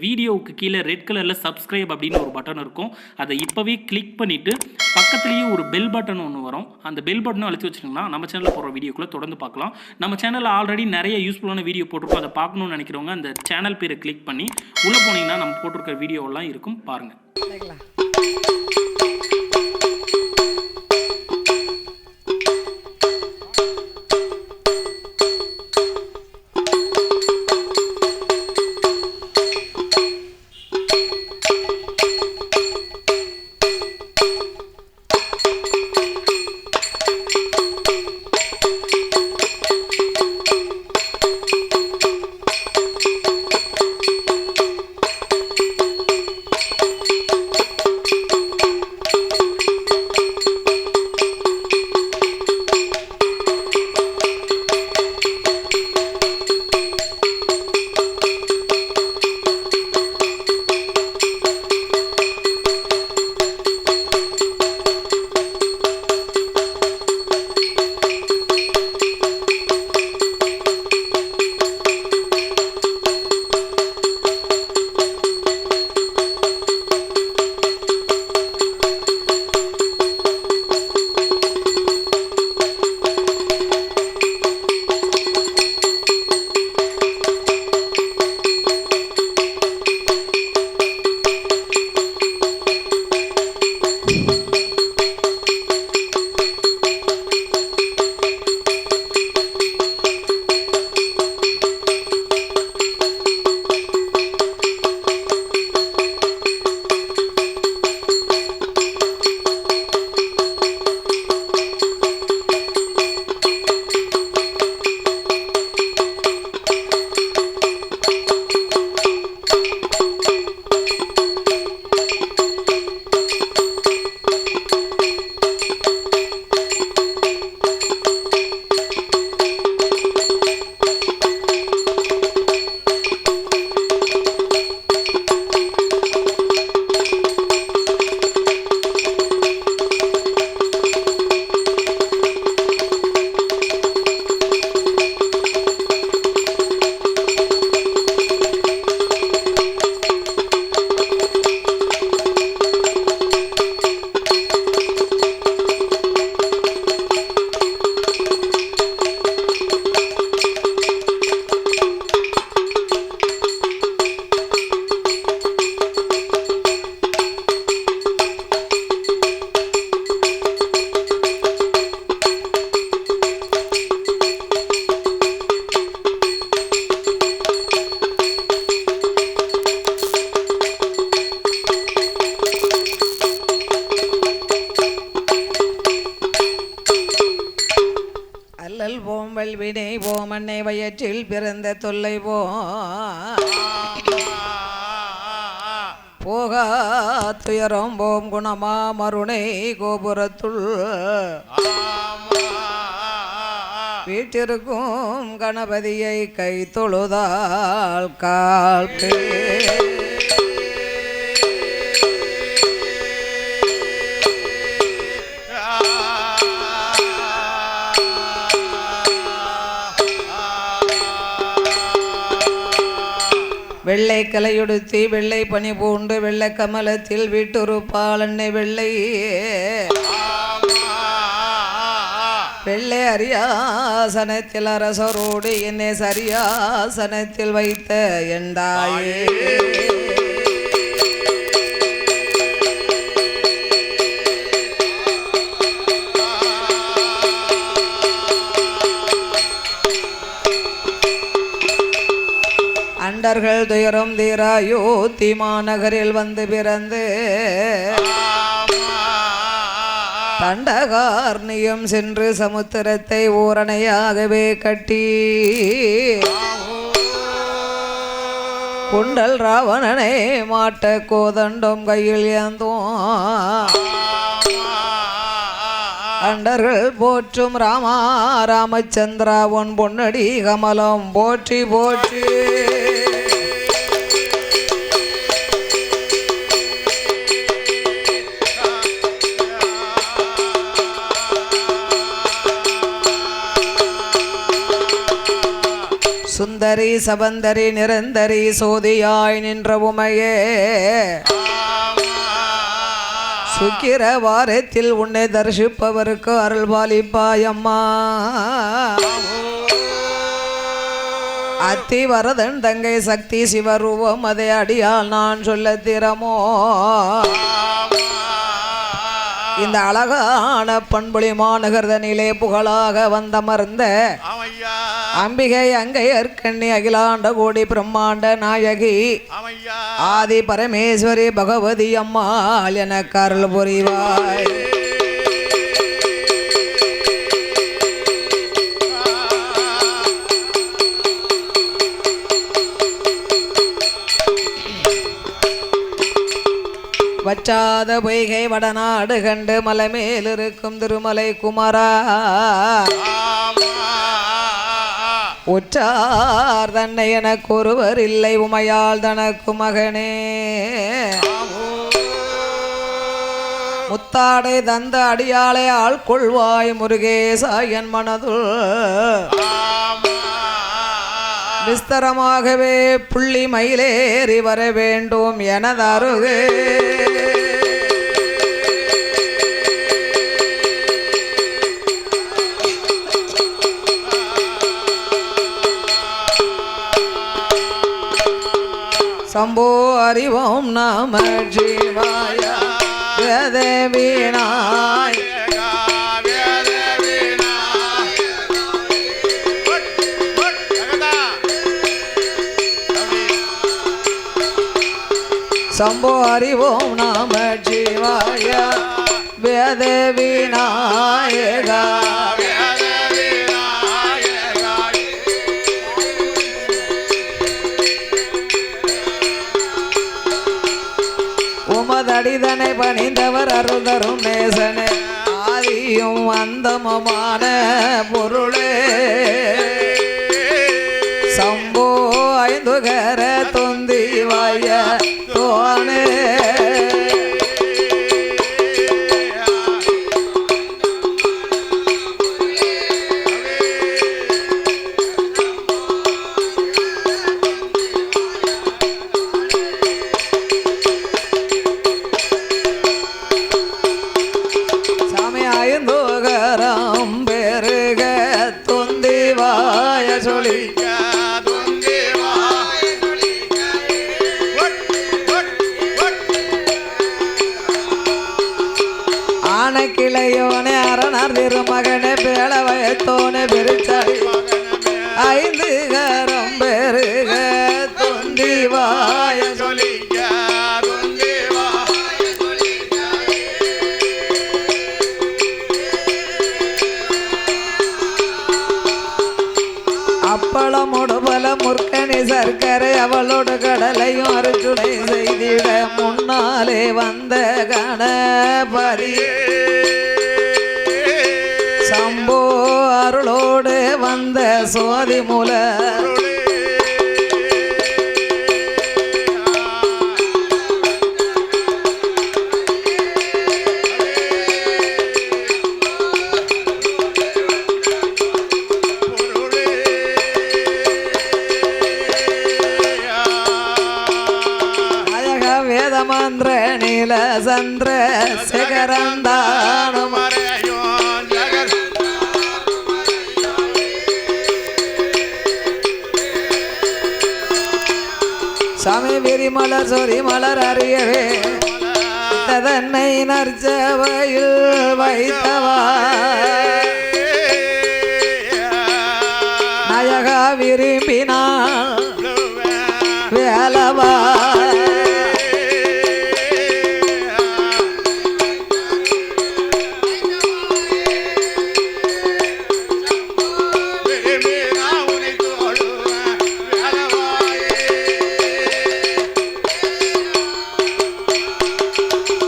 வீடியோவுக்கு கீழே ரெட் கலரில் சப்ஸ்கிரைப் அப்படின்னு ஒரு பட்டன் இருக்கும். அதை இப்போவே கிளிக் பண்ணிவிட்டு பக்கத்துலேயே ஒரு பெல் பட்டன் ஒன்று வரும். அந்த பெல் பட்டனும் அழுத்தி வச்சிங்கன்னா நம்ம சேனலில் போகிற வீடியோக்குள்ளே தொடர்ந்து பார்க்கலாம். நம்ம சேனலில் ஆல்ரெடி நிறைய யூஸ்ஃபுல்லான வீடியோ போட்டிருக்கோம். அதை பார்க்கணும்னு நினைக்கிறவங்க அந்த சேனல் பேரை கிளிக் பண்ணி உள்ளே போனீங்கன்னா நம்ம போட்டிருக்கிற வீடியோவெல்லாம் இருக்கும், பாருங்கள். வினை போம் அன்னை வயிற்றில் பிறந்த தொல்லை போகா துயரம் போம் குணமா மருணை கோபுரத்துள் வீட்டிற்கும் கணபதியை கை தொழுதால் கால் வெள்ளை கலையுடுத்தி வெள்ளை பனி பூண்டு வெள்ளை கமலத்தில் வீட்டுறுப்பால் அன்னை வெள்ளை வெள்ளை அரியாசனத்தில் அரசரோடு என்னை சரியாசனத்தில் வைத்த எந்தாயே அண்டர்கள் துயரம் தீராயோ தீமாநகரில் வந்து பிறந்து தண்டகார்ணியம் சென்று சமுத்திரத்தை ஊரணையாகவே கட்டி குண்டல் ராவணனை மாட்ட கோதண்டம் கையில் ஏந்தோம் அண்டர்கள் போற்றும் ராமா ராமச்சந்திரா உன் பொன்னடி கமலம் போற்றி போற்றி அந்தரி சபந்தரி நிரந்தரி சோதியாய் நின்ற உமையே சுக்கிர வாரத்தில் உன்னை தரிசிப்பவருக்கு அருள் பாலிப்பாயம்மா அத்தி வரதன் தங்கை சக்தி சிவரூபம் அதை அடியால் நான் சொல்ல திறமோ இந்த அழகான பண்புலி மாநகர்தனிலே புகழாக வந்தமர்ந்த அம்பிகை அங்கை அற்கண்ணி அகிலாண்ட கோடி பிரம்மாண்ட நாயகி ஆதி பரமேஸ்வரி பகவதி அம்மாள் எனக்கு அருள் புரிவாய் வற்றாத பொய்கை வடநாடு கண்டு மலை மேல் இருக்கும் திருமலை குமரா உற்றார் தன்னை எனக்கு ஒருவர் இல்லை உமையால் தனக்கு மகனே முத்தாடை தந்த அடியாளை ஆள்கொள்வாய் முருகேசா என் மனதுள் விஸ்தரமாகவே புள்ளி மயிலேறி வர வேண்டும் எனதருகே சம்போ அறிவோம் நாம ஜீவாய வேதவினாய் சம்போ அறிவோம் நாம ஜீவாய வேதவிநாயகா உமதடிதனை பணிந்தவர் அருள்தரும் நேசனே ஆதியும் அந்தமமான பொருளே சம்போ ஐந்துகர தொந்திவாய தோனே சாமி ஐந்துகரம் பெருக தொந்திவாய சொல்லி கிளையோனே அரணர் திருமகனே பேளவயத்தோனே பெருச்சாடி ஐந்து கரம் பெருக தொந்திவாய சொல்லிக்க அப்பளமோடு பல முற்கனி சர்க்கரை அவளோடு கடலையும் அறுச்சுடை செய்திட முன்னாலே வந்த கணபதி சம்போ அருளோடு வந்த சோதி மூல வேதமந்திர நீல சந்திர சிகரந்தானு சாமி விரிமலர் சொரி மலர் அறியவே தன்னை நற்சவையில் வைத்தவா நாயகா விரும்பினான் வேலவா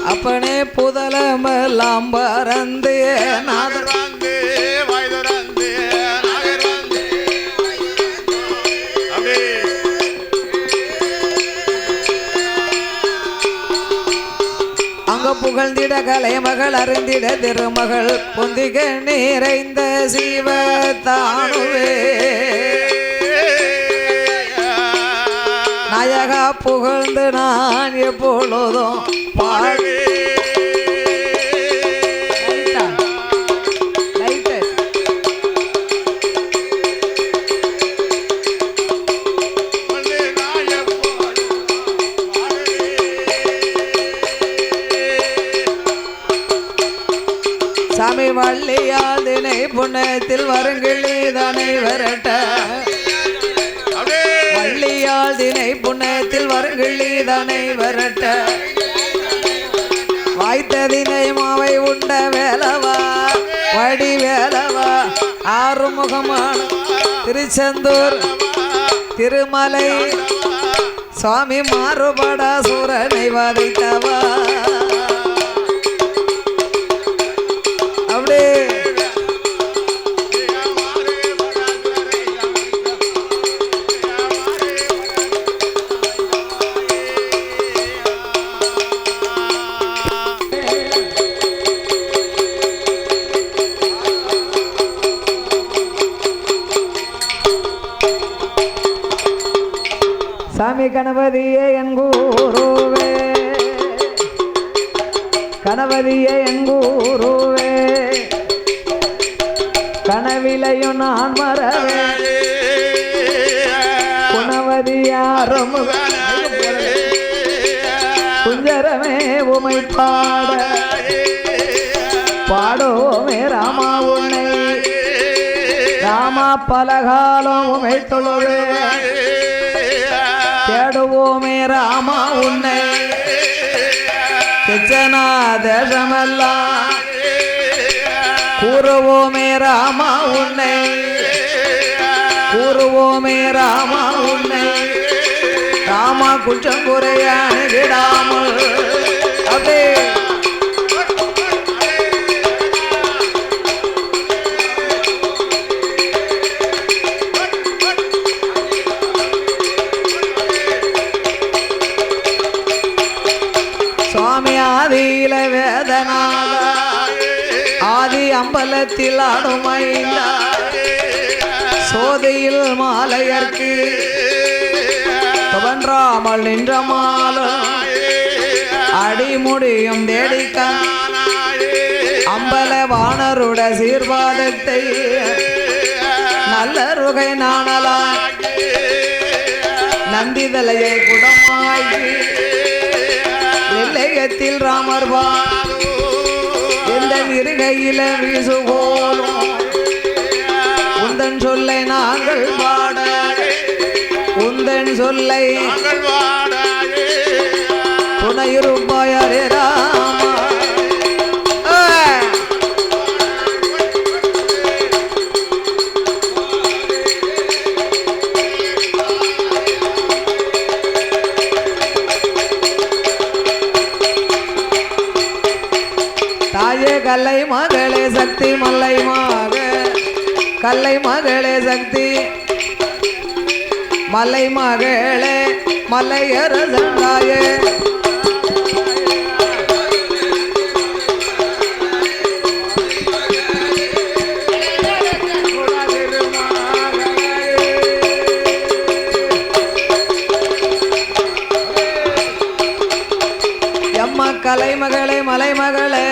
அப்பனே புதலமெல்லாம் பறந்து நாதர் வந்து வைதரந்து நாகர் வந்து அங்க புகழ்ந்திட கலை மகள் அறிந்திட திருமகள் பொந்திக நிறைந்த சிவ தானுவே புகழ்ந்து நான் எப்பொழுதும் பாடு சாமி வள்ளியாதினை புண்ணத்தில் வருங்கிள்ளி தானே வரட்ட வள்ளியாதினை புண்ணத்தில் வருங்கிள்ளி தானே வரட்ட வாய்த்ததினை மாவை உண்ட வேலவா வடி வேலவா ஆறுமுகமான திருச்செந்தூர் திருமலை சுவாமி மாறுபடா சூரனை வதைத்தவா சாமி கணபதியே என் குருவே கணபதியே என் குருவே கனவிலையும் நான் மறவே குணவதியாரும் குஞ்சரமே உமை பாட பாடுவோமே ராமா உன்னை ராமா பலகாலம் உமை தொழுவே தேடுவோமே ராமா உன்னை கிச்சனா தேசமெல்லாம் கூறுவோமே ராமா உன்னை கூறுவோமே ராமா உன்னை ராமா குற்றம் குறையானிடாமல் அப்படியே சுவாமி ஆதியில வேதனால ஆதி அம்பலத்தில் அனுமைந்த சோதியில் மாலையர்க்கு துவன்றாமல் நின்ற மாலும் அடிமுடியும் தேடிக்க அம்பல வாணருட சீர்வாதத்தை நல்ல ருகை நாணலா நந்திதலையை குடமாகி எல்லையத்தில் ராமர் எந்த இருகையில வீசுவோலும் உந்தன் சொல்லை நாங்கள் பாட உந்தன் சொல்லை துணையிருப்பாயரே ராமா தாயே கல்லை மகளே சக்தி மல்லை மாக கல்லை மகளே சக்தி மலை மகளே மலையரசந்தாயே எம்மா கலை மகளே மலை மகளே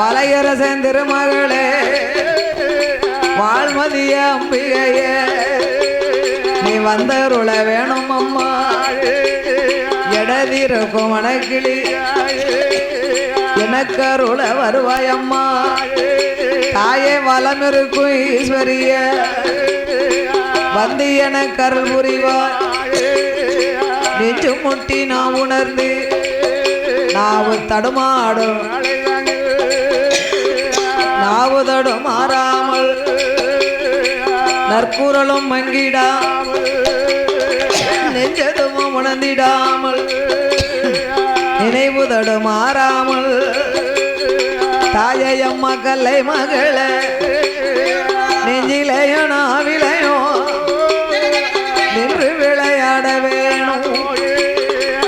மலையரசன் திருமகளே வாழ்மதிய அம்பிகையே நீ வந்தருள வேணும் அம்மா எடதிருக்கும் வனக்கிளி எனக்கு அருள வருவாய் அம்மா தாயே வலம் இருக்கும் ஈஸ்வரிய வந்து எனக்கு அருள் புரிவாய் நெஞ்சு முட்டி நான் உணர்ந்து நாவு தடுமாடும் நாவு தடுமாறாமல் நற்குரலும் மங்கிடாமல் நெஞ்சதும் உணர்ந்திடாமல் நினைவு தடுமாறாமல் தாயம்மா கல்லை மகளே நெஞ்சிலையோ நாவிலையோ நின்று விளையாட வேணும்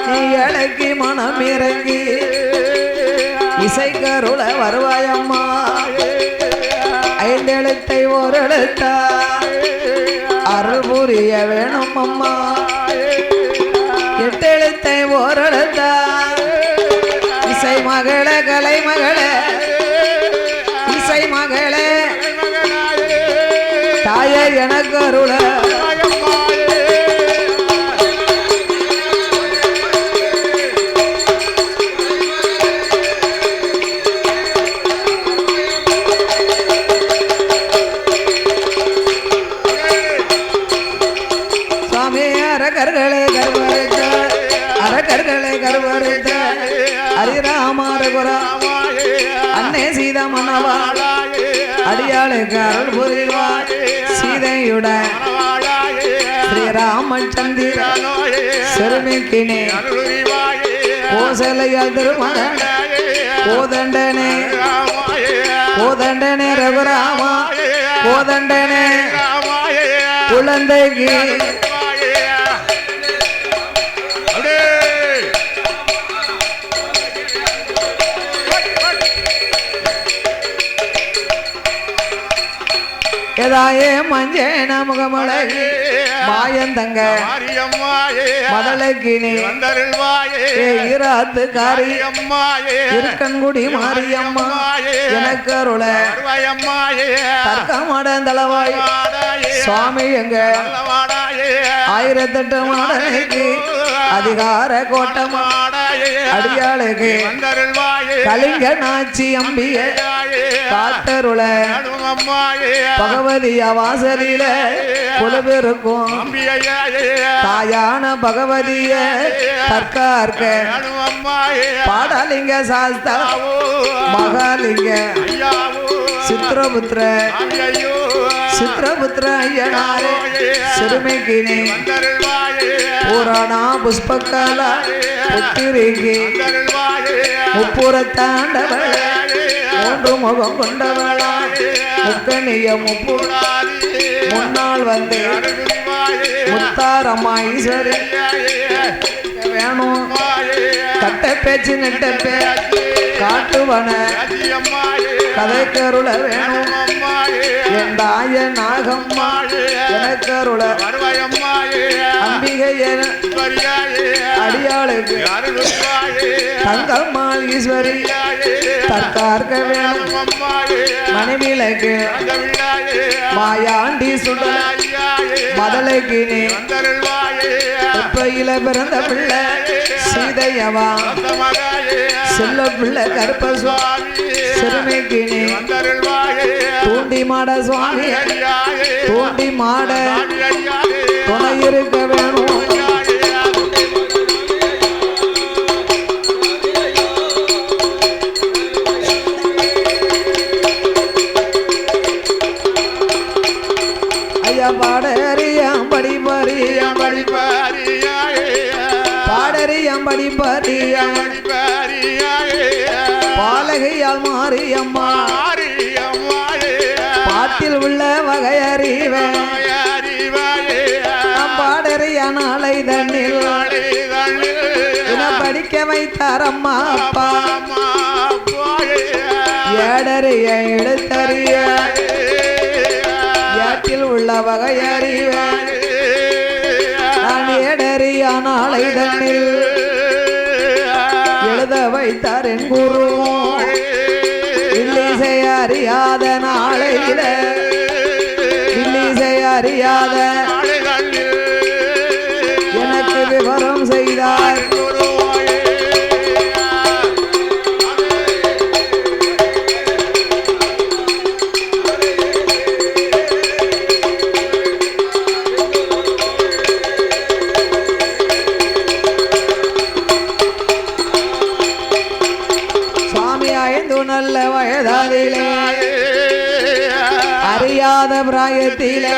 நீ இலக்கி மனம் இறங்கி இசைக்கருள வருவாயம்மா ஐந்தெழுத்தை ஒரு எழுத்தா அருள் புரிய வேணும் அம்மா ஓரெழுத்தா இசை மகளே கலை மகளே இசை மகளே தாயே எனக்கு அருள சுவாமி அரகர்களே கருவறுத்த அரகர்களே கருவறுத்த ஹரிராமரகுரா அன்னை சீதா மனவா அடியாளுக்கு அருள் புரிவார் சீதையுடன் ஸ்ரீராமச்சந்திர சிறுமிக்கினே கோசலையால் திருமகன் கோதண்டனே கோதண்டனே ரகுராமா கோதண்டனே குழந்தைக்கு ஏதாயே மஞ்சேன முகமழகி மாயந்தங்க மதளக்கினி ஈராத்து காரி இருக்கன்குடி மாரியம்மா எனக்கு அருள தர்க்கமடந்தளவாய் சுவாமி எங்க 1008 மாடனைக்கு அதிகார கோட்டமா அடியாளுக்கு கலிங்க நாச்சி அம்பிய காத்தருள பகவதியா வாசலில குலபெருக்கும் தாயான பகவதிய தற்கார்க்க பாடலிங்க சாஸ்தா மகாலிங்க சித்திரபுத்திர சித்திரபுத்திர ஐயனாரே சிறுமைக்கினே புராணா புஷ்பகால புத்திரிகி முப்புறத்தாண்டவள் 3 முகம் கொண்டவளா முக்கணிய முன்னாள் வந்து முத்தாரம்மா ஈஸ்வரி வேணும் கட்ட பேச்சு நெட்ட பே காட்டுவன கதைக்கருள வேணும் என் தாய நாகம்மா எனக்கருள அம்பிகை அடியாளுக்கு தங்கம்மாள் ஈஸ்வரி தற்கார்க்க வேணும் மனைவிலக்கு மாயாண்டி சுட மதலைக்கினே இப்பையில பிறந்த பிள்ளை சீதையவா செல்ல பிள்ளை கருப்பசுவாமி சிறுமைக்கினே தூண்டி மாட சுவாமி தூண்டி மாட துணை இருக்க வேணும் பாடறியாம் படிப்பறியாம் பாடறியாம் படிப்பறியாம் பாலகையால் மாரியம்மா பாட்டில் உள்ள வகை அறிவேன் பாடறியா நாளை தண்ணில் படிக்க வைத்தாரம்மா அப்பா ஏடறிய எழுத்தறிய உள்ள வகை அறிவேன் நான் ஏடறியா நாளை தண்ணில் எழுத வைத்தார் என் குரு இல்லிசை அறியாத நாளையில இல்லிசை அறியாத எனக்கு விவரம் செய்தார் நல்ல வயதாதிலே அறியாத பிராயத்திலே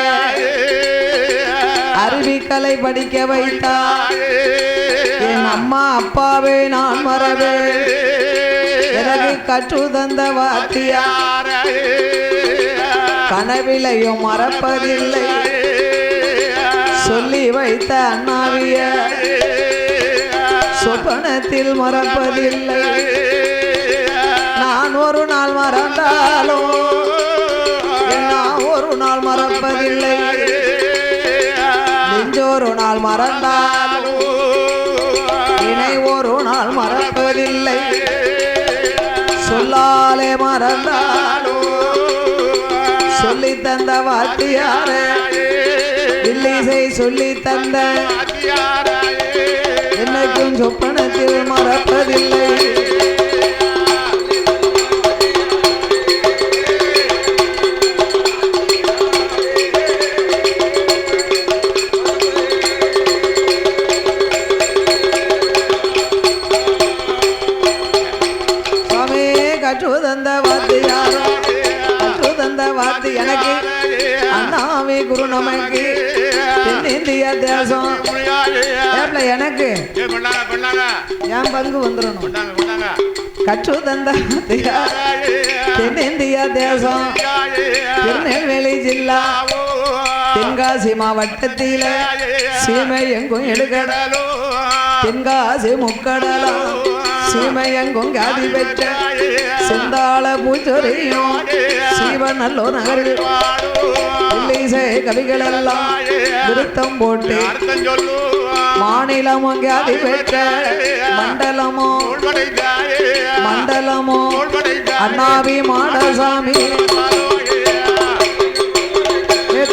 அறிவிக்கலை படிக்க வைத்தார் என் அம்மா அப்பாவே நான் மறவே எனக்கு கற்று தந்த வாத்தியார் கனவிலையும் மறப்பதில்லை சொல்லி வைத்த அண்ணாவிய சொப்பனத்தில் மறப்பதில்லை நான் ஒரு நாள் மறந்தாலும் நான் ஒரு நாள் மறப்பதில்லை நெஞ்சொரு நாள் மறந்தாலும் இணை போனால் மறப்பதில்லை சொல்லாலே மறந்தாலோ சொல்லி தந்த வாத்தியாரே இல்லிசை சொல்லி தந்த என்னைக்கும் சொப்பனத்தில் மறப்பதில்லை கற்றுதந்த வாத்தியார் கற்றுதந்த வாத்தி எனக்கு அண்ணாவே குரு நமக்கு தென்னிந்திய தேசம் எனக்கு என் பங்கு வந்துடணும் கற்றுதந்த வாத்தியார் தென்னிந்திய தேசம் திருநெல்வேலி ஜில்லா தென்காசி மாவட்டத்தில சீமை எங்கும் எடுக்கடலோ தென்காசி முக்கடலோ சீமை எங்கும் காதி பெற்ற செந்தாள பூச்சொரியும் சீவநல்லோ நகரில் இல்லிசை கவிகள் எல்லாம் விருத்தம் போட்டு மாநிலமும் காதி பெற்ற மண்டலமோ மண்டலமோ அண்ணாவி மாடசாமி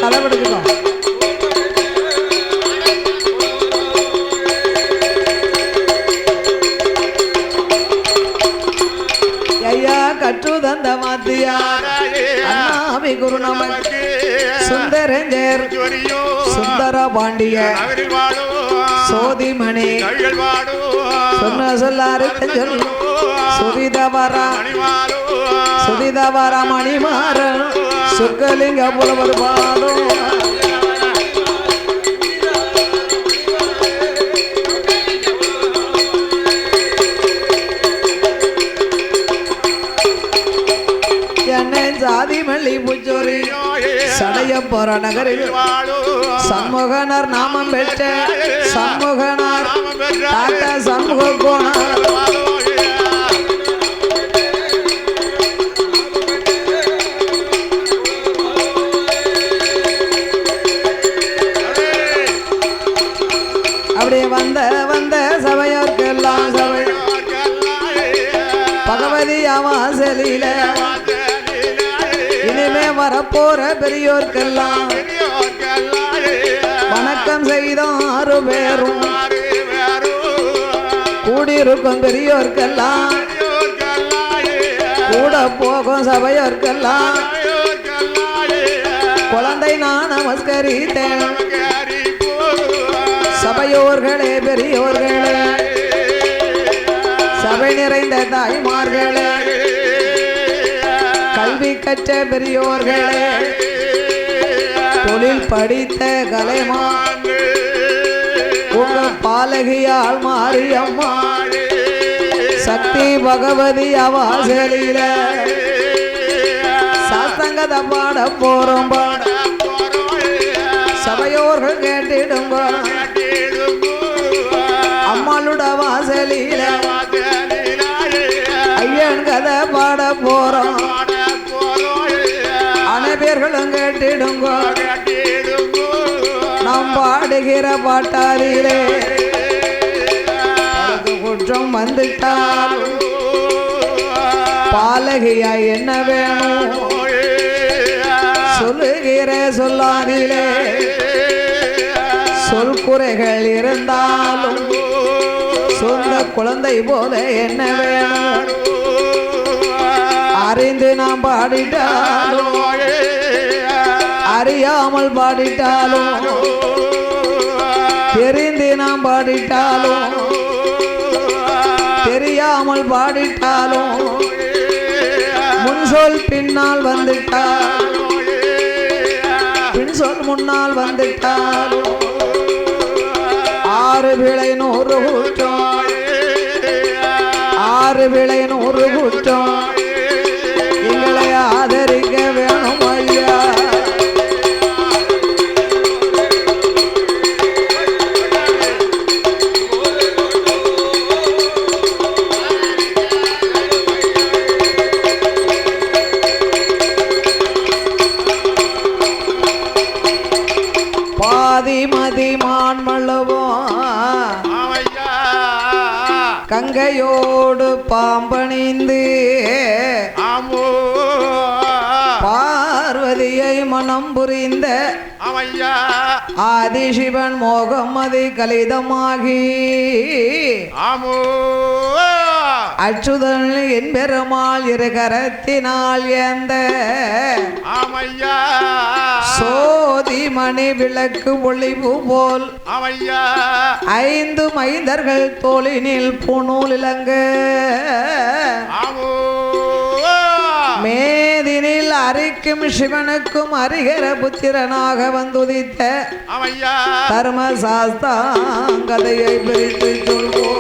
தலைவெடுக்கணும் கற்றுதந்த வாத்தியார் அண்ணாவி குரு நமக்கு சுந்தரஞ்சர் சுந்தர பாண்டிய சோதிமணி சொன்ன சொல்லாரு சுவிதவர மணிமாறன் சுக்கலிங்க புலவர் பாடும் சாதி மல்லி பூச்சோரி சடைய போற நகரில் சண்முகனார் நாமம் பெற்ற சண்முகனார் டாக்டா சண்முக கோணார் அப்படியே வந்த வந்த சபையோர்க்கெல்லாம் சபை பகவதி வாசலில இனிமே வரப்போற பெரியோர்க்கெல்லாம் வணக்கம் செய்தோம் 6 பேரும் கூடியிருக்கும் பெரியோர்க்கெல்லாம் கூட போகும் சபையோர்க்கெல்லாம் குழந்தை நான் நமஸ்கரித்தேன் சபையோர்களே பெரியோர்களே சபை நிறைந்த தாய்மார்களே கல்வி கற்ற பெரியோர்களே தொழில் படித்த கலைமான் உங்க பாலகியால் மாரியம்மா சக்தி பகவதி வாசலில சாஸ்தங்கத பாட போறோம் சபையோர்கள் கேட்டிடுங்க அம்மாளுட வாசலில ஐயன் கதை பாட போறோம் அனைவர்களும் கேட்டிடுங்க நாம் பாடுகிற பாட்டாரிலே குற்றம் வந்துட்டால் பாலகியா என்ன வேணும் சொல்லுகிற சொல்லாதிலே சொல் குறைகள் இருந்தாலும் சொந்த குழந்தை போல என்ன வேணும் அறிந்து நாம் பாடிட்டாலும் அறியாமல் பாடிட்டாலும் தெரிந்து நாம் பாடிட்டாலும் தெரியாமல் பாடிட்டாலும் முன் சொல் பின்னால் வந்துட்டால் பின் சொல் முன்னால் வந்துட்டாலும் 6 பிழை 100 குற்றம் 6 பிழை 100 குற்றம் எங்களை ஆதரிக்க வேணும் ஐயா பாதிமதி மான் மல்லவோ கங்கையோடு பாம்பணிந்து ஆமோ பார்வதியை மனம் புரிந்த அவையா ஆதிசிவன் மோகமதி கலிதமாகி ஆமோ அச்சுதன் என் பெருமாள் இரு கரத்தினால் ஏந்த ஆமையா சோதி மணி விளக்கு ஒளிவு போல் அவையா 5 மைந்தர்கள் தோளினில் பூணூல் இலங்க ஆமோ மேதினில் அரிக்கும் சிவனுக்கும் அரிகர புத்திரனாக வந்துதித்த அவையா தர்மசாஸ்தாங்கதையை பிரித்து சொல்வோம்.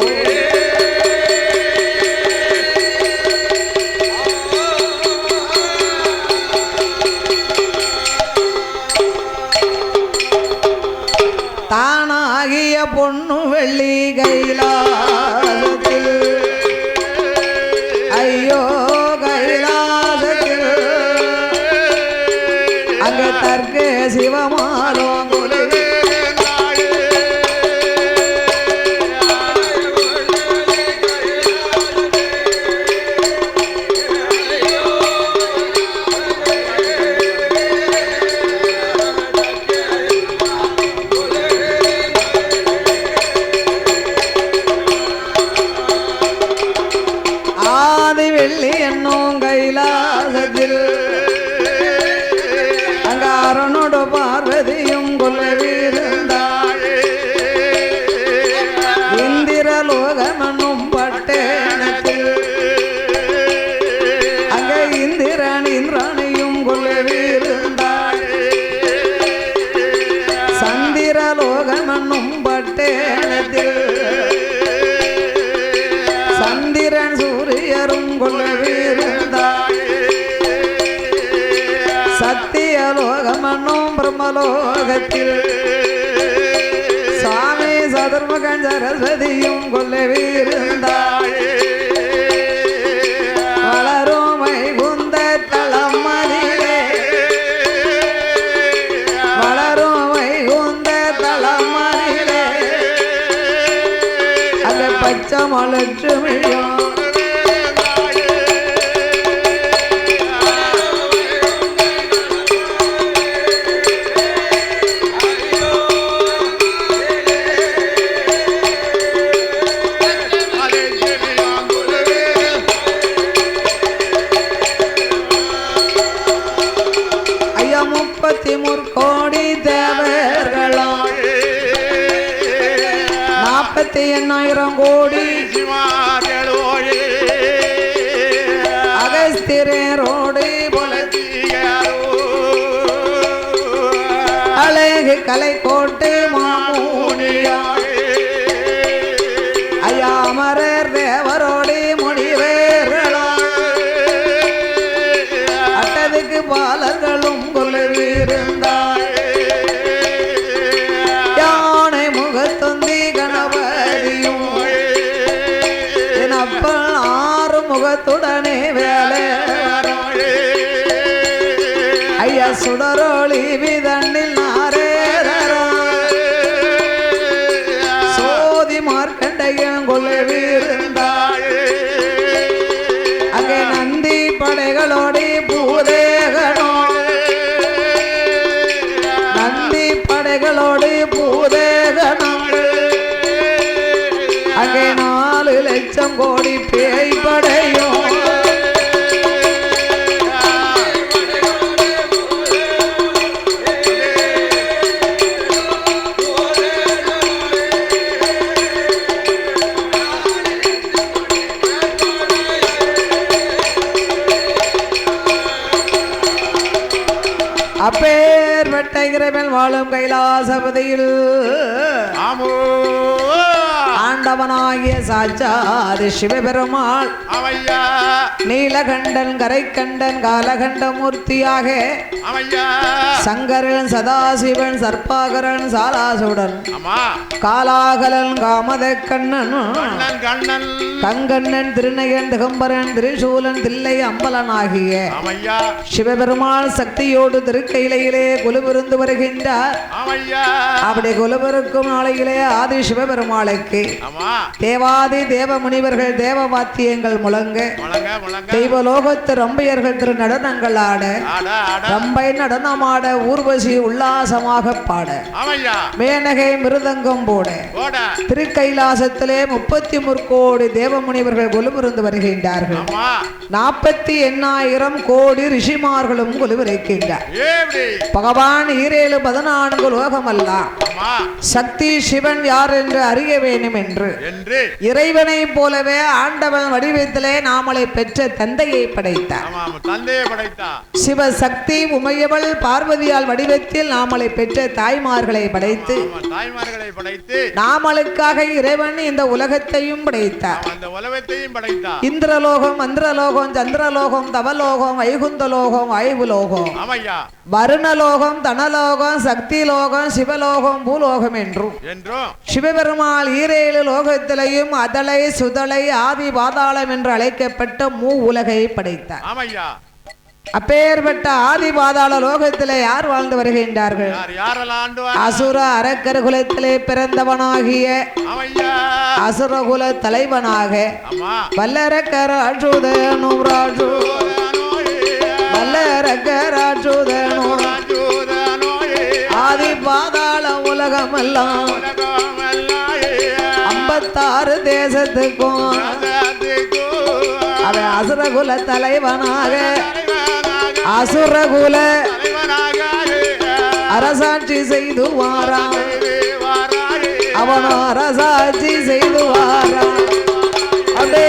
தானாகிய பொண்ணு வெள்ளி கைலாசத்தில் ஐயோ கைலாசத்தில் அங்க தர்க்க சிவமாலோ வெள்ளி என்னும் கைலாசத்தில் அங்க அரணோடு பார்வதியும் கொல்லவிருந்தாள். இந்திரலோகமனும் பட்டணத்தில் அங்க இந்திரன் இந்திரனையும் கொல்லவிருந்தாள். சந்திரலோகமனும் பட்டணத்தில் சந்திரன் சூரியரும் கொள்ளவிருந்தாள். சத்தியலோகமன்னும் பிரம்மலோகத்தில் சாமி சதுர்முகன் சரஸ்வதியும் கொள்ளவிருந்தாள். வளரும் வைகுந்த தளமதிலே வளரும் வைகுந்த தளமதிலே அந்த பச்சமலட்சுமியும் ஐயா 33 கோடி தேவர்களாம் 48,000 கோடி அகஸ்திரோடு அழகு கலை கோட்டு மாமூனியா ஐயா அமரர் தேவரோடு முடிவேறலாம் அட்டதுக்கு பாலர்களும் கொல்லவிருந்தாள். யானை முகத்தொந்தி கணபதியும் என் அப்பன் 6 முகத்துடனே வேலை ஐயா சுடரொளி விதண்ணில் நாரேரா சோதி மார்க்கண்டையும் கொல்லவிருந்தாள். அங்கே நந்தி படைகளோடு பூதேகனோ நந்தி படைகளோடு பூதேகனம் அங்கே 4 லட்சம் கோடி பேய் படையும் அப்பேர் வெட்ட இறைவன் வாழும் கைலாசபதியில் ஆமோ ஆண்டவனாகிய சாட்சாதி சிவபெருமாள் அவையா நீலகண்டன் கரைக்கண்டன் காலகண்ட மூர்த்தியாக அவையா சங்கரன் சதாசிவன் சர்ப்பாகரன் சாலாசுடன் ஆமா காலாகலன் காமத கண்ணன் கண்ணன் கண்ணன் கங்கண்ணன் திருநயன் திகம்பரன் திரிசூலன் தில்லை அம்பலன் ஆகிய அவையா சிவபெருமாள் சக்தியோடு திருக்கையிலையிலே குலுவிருந்து வருகின்றார். அவையா அப்படி குலுவிருக்கும் நாளையிலே ஆதி சிவபெருமாளுக்கு ஆமா ஆமா தேவாதி தேவ முனிவர்கள் தேவ வாத்தியங்கள் முழங்க முழங்க முழங்க தெய்வலோகத்து ரம்பையர்கள் திரு நடனங்கள் ஆட ஆட ஆட ரம்பை நடனமாட ஊர்வசி உல்லாசமாக பாட ஆமையா மேனகை மிருதங்கம் போட போட திருக்கைலாசத்திலே 33 கோடி தேவ முனிவர்கள் கொலுமிருந்து வருகின்றார்கள். ஆமா 48,000 கோடி ரிஷிமார்களும் கொலுவிருக்கின்றார். எப்படி பகவான் 14 லோகமல்லாம் ஆமா சக்தி சிவன் யார் என்று அறிய வேண்டும் என்று இறைவனை போலவே ஆண்டவன் வடிவத்திலே நாமளை பெற்ற தந்தையை படைத்தார். ஆமா தந்தையை படைத்தார். சிவசக்தி உமையவள் பார்வதியால் வடிவத்தில் நாமளை பெற்ற தாய்மார்களை படைத்து தாய்மார்களை படைத்து நாமளுக்காக இறைவன் இந்த உலகத்தையும் படைத்தார். அந்த உலகத்தையும் படைத்தார். இந்திரலோகம் மந்திரலோகம் சந்திரலோகம் தவலோகம் வைகுந்தலோகம் வாயுலோகம் ஆமையா வருணலோகம் தனலோகம் சக்தி லோகம் சிவலோகம் பூலோகம் என்றும் சிவபெருமாள் 7 லோகத்திலையும் அதலை சுதலை ஆதி பாதாளம் என்று அழைக்கப்பட்ட உலகை படைத்தார். ஆமையா அப்பேற்பட்ட ஆதி பாதாள லோகத்திலே யார் வாழ்ந்து வருகின்றார்கள்? அசுர அரக்கர் குலத்திலே பிறந்தவனாகிய அசுரகுல தலைவனாக வல்லரக்கர் அச்சுதனும் ராஜு வல்லரக்கர் அச்சுதனும் ஆதி பாதாள உலகமெல்லாம் 56 தேசத்துக்கும் அவன் அசுரகுல தலைவனாக அசுரகுல அரசாட்சி செய்து வாரான். அவனோ அரசாட்சி செய்து வாரான். அப்படியே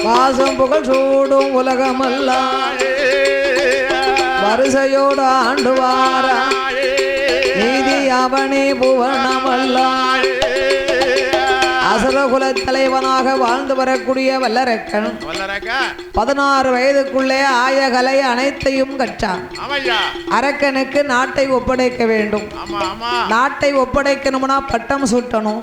வாசம் புகழ் சூடும் உலகமெல்லாம் வரிசையோடு ஆண்டு வாரா நீதி அவனே புவனமல்லாம் அசுரகுல தலைவனாக வாழ்ந்து வரக்கூடிய வல்லரக்கன் 16 வயதுக்குள்ளே ஆயகலை அனைத்தையும் கற்றான். அரக்கனுக்கு நாட்டை ஒப்படைக்க வேண்டும். நாட்டை ஒப்படைக்கணும்னா பட்டம் சூட்டணும்.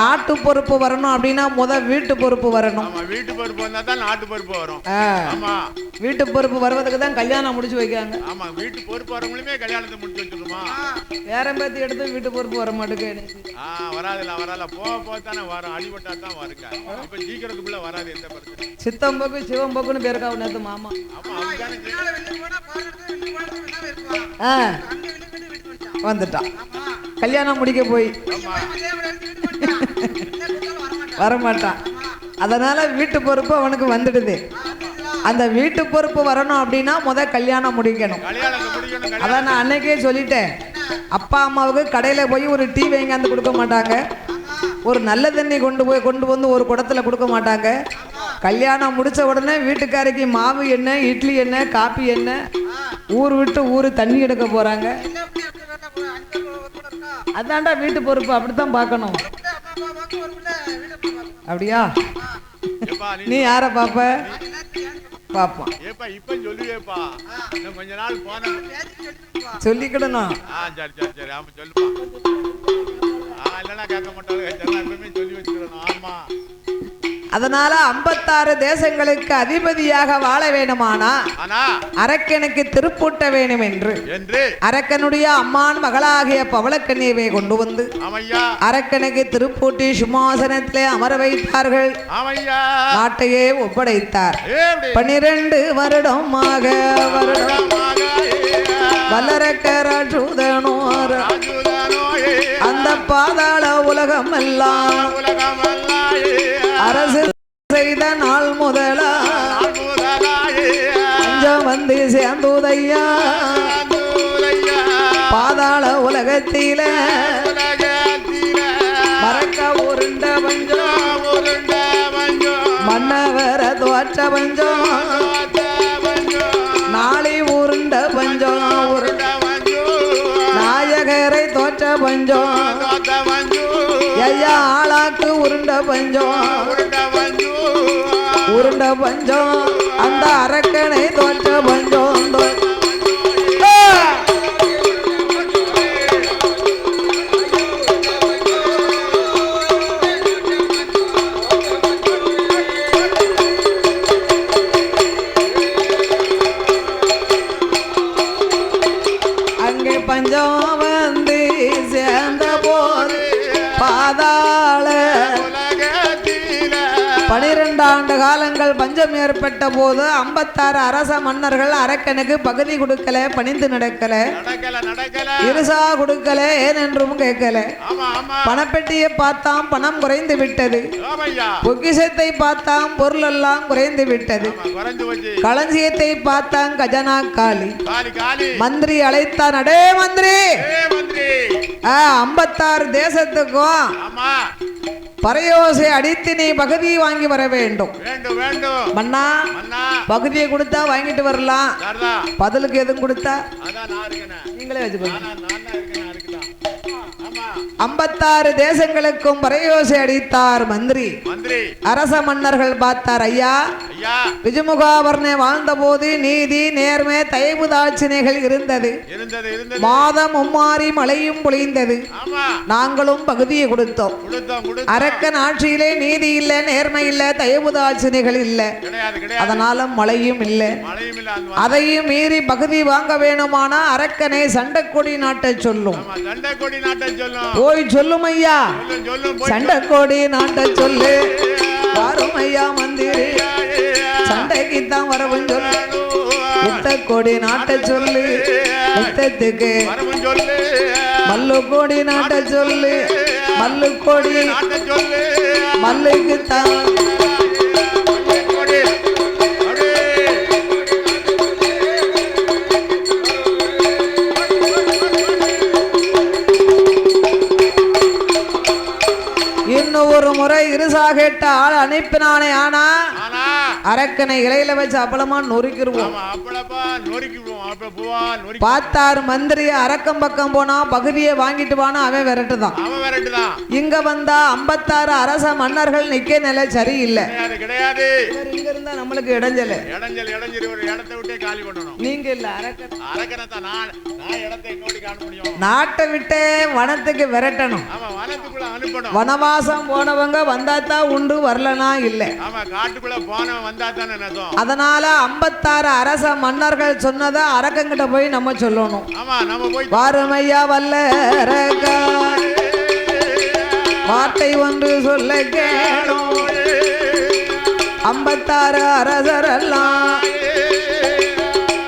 நாட்டு பொறுப்பு வரணும் அப்படின்னா வீட்டு பொறுப்பு வரணும். வீட்டு பொறுப்பு வந்தா தான் நாட்டு பொறுப்பு வரும். வீட்டு பொறுப்பு வருவதுக்கு தான் கல்யாணம் முடிச்சு வைக்காங்க. ஆமா வீட்டு பொறுப்பு வரவங்களுமே கல்யாணத்தை முடிச்சு வச்சிருமா. வேற பேத்தி எடுத்து வீட்டு பொறுப்பு வர மாட்டேங்குது. வராதுல போதானே வரும். அடிபட்டா தான் வருங்க. இப்ப ஜீக்கிரத்துக்குள்ள வராது எந்த பிரச்சனை. சித்தம்போக்கு சிவம்போக்குன்னு பேருக்கா நேத்து மாமா. வந்துட்டான் கல்யாணம் முடிக்க போய் வரமாட்டான். அதனால வீட்டு பொறுப்பு அவனுக்கு வந்துடுது. அந்த வீட்டு பொறுப்பு வரணும் அப்படின்னா கல்யாணம் முடிக்கணும். அதான் நான் அன்னைக்கே சொல்லிட்டேன். அப்பா அம்மாவுக்கு கடையில போய் ஒரு டீ வாங்கி கொடுக்க மாட்டாங்க. ஒரு நல்ல தண்ணி கொண்டு வந்து ஒரு குடத்துல கொடுக்க மாட்டாங்க. கல்யாணம் முடிச்ச உடனே வீட்டுக்காரிக்கு மாவு என்ன இட்லி என்ன காப்பி என்ன ஊர் விட்டு ஊர் தண்ணி எடுக்க போறாங்க. அதான்டா வீட்டு பொறுப்பு. அப்படித்தான் பார்க்கணும். அப்படியா? நீ யார பாப்ப? பாப்பான் சொல்லிக்கிடணும். அதனால 56 தேசங்களுக்கு அதிபதியாக வாழ வேண்டுமானா அரக்கனுக்கு திருப்பூட்ட வேண்டும் என்று அரக்கனுடைய அம்மான் மகளாகிய பவளக்கன்னியை கொண்டு வந்து அரக்கனுக்கு திருப்பூட்டி சிம்மாசனத்திலே அமர வைத்தார்கள். நாட்டையே ஒப்படைத்தார். 12 வருடமாக வல்லரக்கர் அச்சுதனோர் அந்த பாதாள உலகம் எல்லாம் அரசு செய்த நாள் முதலா கொஞ்சம் வந்து சேர்ந்துதையா பாதாள உலகத்தில மறக்க உருண்ட பஞ்சம் மன்னவர தோற்ற பஞ்சம் நாளை உருண்ட பஞ்சம் நாயகரை தோற்ற பஞ்சம் ஐயா ஆளாக்கு உருண்ட பஞ்சம் உருண்ட பஞ்சம் அந்த அரக்கனை தோற்ற பஞ்சம் பாதாள 12 ஆண்டு காலங்கள் பஞ்சம் ஏற்பட்ட போது 56 அரச மன்னர்கள் அரக்கனுக்கு பகுதி கொடுக்கல, பணிந்து நடக்கல, இருசா கொடுக்கல, ஏனென்றும் கேட்கல. பணப்பெட்டியை பார்த்தாம், பணம் குறைந்து விட்டது. பொக்கிஷத்தை பார்த்தாம், பொருள் எல்லாம் குறைந்து விட்டது. களஞ்சியத்தை பார்த்தாம், கஜனா காலி. மந்திரி அழைத்தான், அடே மந்திரி, 56 தேசத்துக்கும் பறையோசை அடித்து நீ பகுதி வாங்கி வர வேண்டும். மன்னா, பகுதியை கொடுத்தா வாங்கிட்டு வரலாம், பதிலுக்கு எதுவும் கொடுத்தா நீங்களே வச்சுக்கோங்க. 56 தேசங்களுக்கும் பறையோசை அடித்தார் மந்திரி. அரச மன்னர்கள் பார்த்தார், ஐயா, விஜயமுகாவர்ணே வாழ்ந்த போது நீதி, நேர்மை, தயவு தாட்சிணைகள் இருந்தது. மாதம் மும்மாறி மழையும் பொழிந்தது. நாங்களும் பகுதியை கொடுத்தோம். அரக்கன் ஆட்சியிலே நீதி இல்ல, நேர்மை இல்ல, தயவு தாட்சிணைகள் இல்ல, அதனால மழையும் இல்ல. அதையும் மீறி பகுதி வாங்க வேணுமானா அரக்கனை சண்டைக்கொடி நாட்ட சொல்லும். போய் சொல்லும் ஐயா, சண்டைக்கோடி நாட்ட சொல்லு. வரும் ஐயா மந்திரி, சண்டைக்குத்தான் வரவும் சொல்லு. யுத்த கோடி நாட்ட சொல்லு, யுத்தத்துக்கு மல்லு கோடி நாட்ட சொல்லு. மல்லு கோடி மல்லுக்குத்தான் இன்னும் ஒரு முறை இருசா கேட்ட ஆள் அனுப்பினானே. ஆனா அரக்கனை இலையில வச்சு அப்பளமா நொறுக்கிடுவோம். பார்த்தாரு மந்திரி, அரக்கம் பக்கம் போனா பகுதியை வாங்கிட்டு வானா அவன் விரட்டுதான். இங்க வந்தா 56 அரச மன்னர்கள் நிக்க நிலை சரியில்லை. இங்க இருந்தா நம்மளுக்கு இடைஞ்சல். நீங்க இல்ல நாட்டை விட்டே வனத்துக்கு விரட்டணும். வனவாசம் போனவங்க வந்தாத்தான் உண்டு, வரலனா இல்ல. அதனால 56 அரச மன்னர்கள் சொன்னதை அரக்கங்கிட்ட போய் நம்ம சொல்லணும். வாருமையா வல்லரக்கா, வார்த்தை ஒன்று சொல்ல கேளும். 56 அரசரெல்லாம்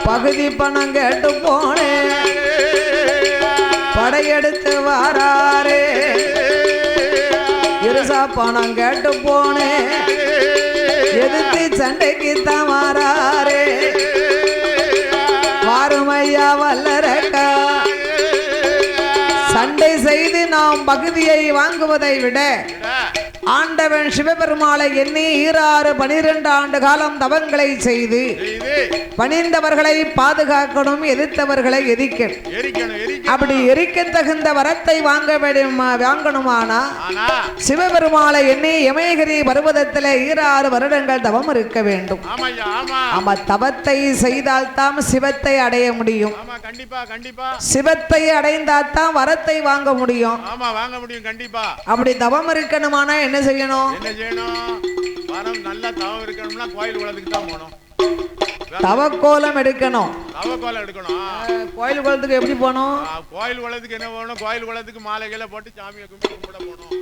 பகுதி பணம் கேட்டு போனேன், படையெடுத்து வாராரே. இருசா பணம் கேட்டு போனேன், எதிர்த்து சண்டைக்கு தான் வாராரே. வாருமையா வல்லரக்கா, சண்டை செய்து நாம் பகுதியை வாங்குவதை விட ஆண்டவன் சிவபெருமாளை எண்ணி 12 ஆண்டு காலம் தவங்களை செய்து பணிந்தவர்களை பாதுகாக்கணும், எதிர்த்தவர்களை எரிக்கணும். அப்படி எரிக்க தகுந்த வரத்தை வாங்கணுமானா சிவபெருமாளை எண்ணி யமயகிரி பர்வதத்தில் 6 வருடங்கள் தவம் இருக்க வேண்டும். ஆமா, தவத்தை செய்தால் தான் சிவத்தை அடைய முடியும். சிவத்தை அடைந்தால் தான் வரத்தை வாங்க முடியும். அப்படி தவம் இருக்கணுமானா என்ன செய்யணும்? நல்ல தவம் இருக்கணும்னா கோயில் குளத்துக்கு தான் போகணும். தவக்கோலம் எடுக்கணும். கோயில் குளத்துக்கு எப்படி போகணும்? கோயில் குளத்துக்கு என்ன போகணும்? கோயில் குளத்துக்கு மாலைகளை போட்டு சாமியை கும்பிட போகணும்.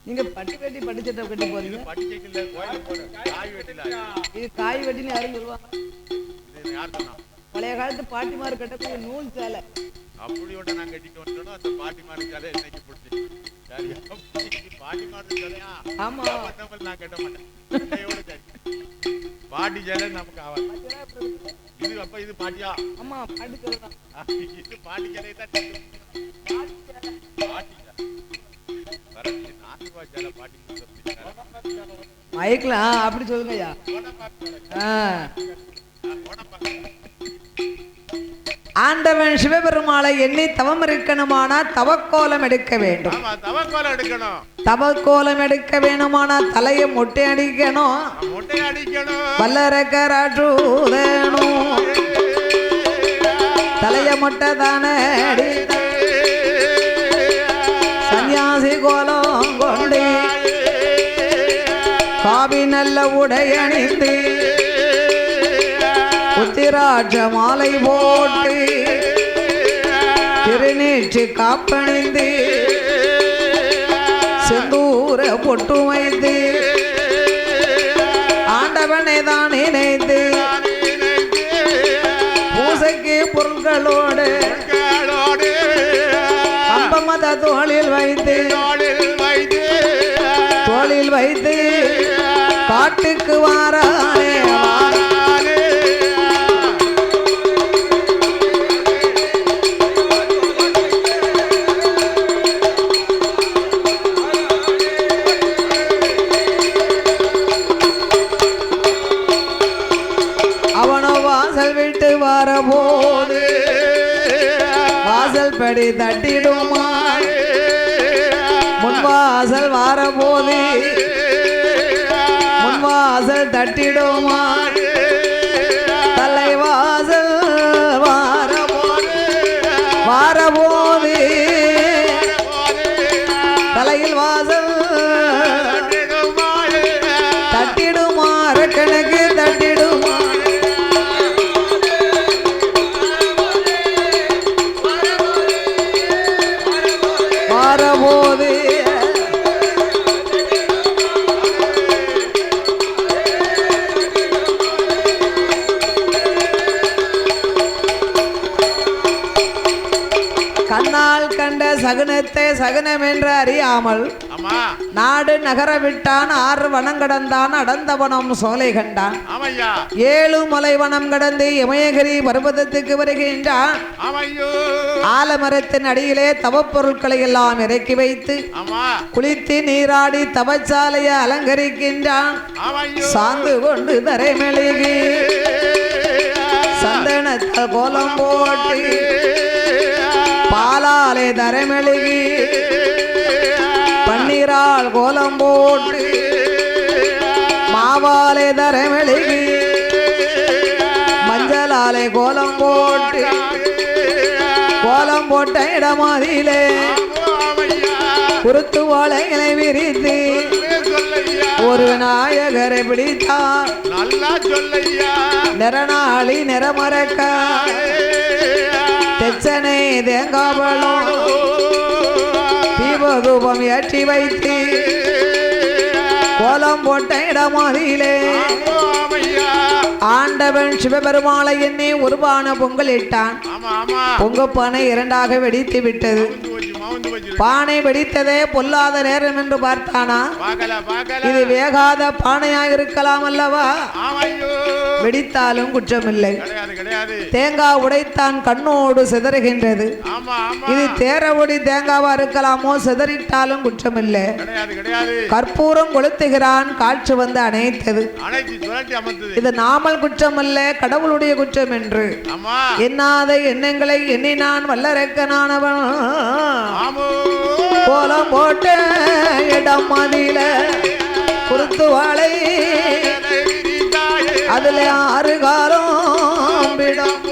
நீங்க பட்டு கட்டி பட்டுச்சட்டை கட்டி போறீங்க. பட்டுச்சட்டை கோயில் போற காய் வெட்டில. இது காய் வெட்டின்னு யாரும் சொல்லுவாங்க? இது யார் சொன்னா? பழைய காலத்து பாட்டிமார் கட்டக்கூடிய நூல் சேலை. அப்படி ஒண்ணு நான் கட்டிட்டு வந்தோம். அந்த பாட்டிமார் சேலை இன்னைக்கு பிடிச்சி பாட்டிமார் சேலையா? ஆமா, நான் கட்ட மாட்டேன். பாட்டி சேலை நமக்கு ஆவாது. இது அப்ப இது பாட்டியா? ஆமா, பாட்டி சேலை தான். இது பாட்டி சேலை தான். பாட்டி சேலை பாட்டி மைக்லாம் அப்படி சொல்லுங்க ஐயா. ஆண்டவன் சிவபெருமாளை எண்ணி தவம் இருக்கணுமானா தவக்கோலம் எடுக்க வேண்டும். தவக்கோலம் எடுக்க வேணுமானா தலையை மொட்டை அடிக்கணும். வல்லரக்கராற்றூதனும் தலைய மொட்டை தானே சன்னியாசி கோலம் கொண்டு காவி நல்ல உடையணிந்து உத்திராட்ச மாலை போட்டு திருநீற்று காப்பணிந்து பொட்டு வைத்து ஆண்டவனை தான் நினைத்து பூசைக்கு பொருட்களோடு கம்பமத தோளில் வைத்து காட்டுக்கு வாரானே அவனோ வாசல் விட்டு வரபோது வாசல் படி தட்டிடுமா முன்வாசல் வரபோது முன்வாசல் தட்டிடுமா தலைவாசல் வரபோது தலையில் வாசல் தட்டிடுமா கணக்கு தட்டிடுமா வரபோது கண்ணால் கண்ட சகுனத்தை சகுனம் என்று அறியாமல் நாடு நகர விட்டான் 6 வனம் கடந்தான் அடந்தவனம் சோலை கண்டான் 7 மலை வனம் கடந்து இமயகிரி பர்வதத்துக்கு வருகின்றான் ஆலமரத்தின் அடியிலே தவப்பொருட்களை எல்லாம் இறக்கி வைத்து குளித்து நீராடி தவச்சாலையை அலங்கரிக்கின்றான் சாந்து கொண்டு தரைமெழுகி சந்தனத்தால் கோலம் போட்டு பாலாலே தரைமெழுகி பன்னீரால் கோலம் போட்டு மாவாலே தரைமெழுகி மஞ்சளாலே கோலம் போட்டு கோலம் போட்ட இடமாதிலே குருத்து வாழைகளை விரித்து ஒரு விநாயகரை பிடித்தார் நிறநாளி நிறமறக்க தெச்சனை தேங்காவளம் தீபதூபம் ஏற்றி வைத்து கோலம் போட்ட இடமாதிலே ஆண்டவன் சிவபெருமாளை எண்ணி உருவான பொங்கல் இட்டான் பொங்கப்பானை 2ஆக வெடித்து விட்டது பானை வெடித்ததே பொல்லாத நேரம் என்று பார்த்தானா இது வேகாத பானையாக இருக்கலாம் அல்லவா வெடித்தாலும் குற்றமில்லை தேங்காய் உடைத்தான் கண்ணோடு சிதறுகின்றது இது தேரவொடி தேங்காவா இருக்கலாமோ சிதறிட்டாலும் குற்றமில்லை கற்பூரம் கொளுத்துகிறான் காற்று வந்து அணைத்தது இது நாமல் குற்றமல்ல கடவுளுடைய குற்றம் என்று எண்ணாத எண்ணங்களை எண்ணினான் வல்லரக்கனானவன் கோலம் போட்ட இடம் மதியில குருத்து வாழை அதுல 6 காலம் பீடம்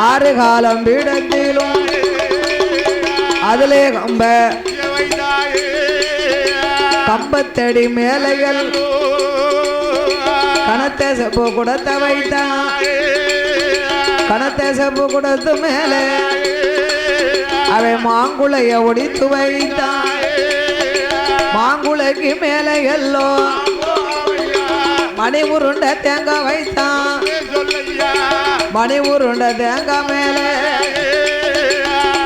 6 காலம் பீடத்திலும் அதிலே கம்பத்தடி மேலைகள் கணத்தை செப்பு குடத்தை வைத்தான் கணத்தை செப்பு குடத்து மேலே அவை மாங்குளைய ஒடித்து வைத்தான் மாங்குளைக்கு மேலே எல்லோ மணி உருண்ட தேங்காய் வைத்தான் மணி உருண்ட தேங்காய் மேலே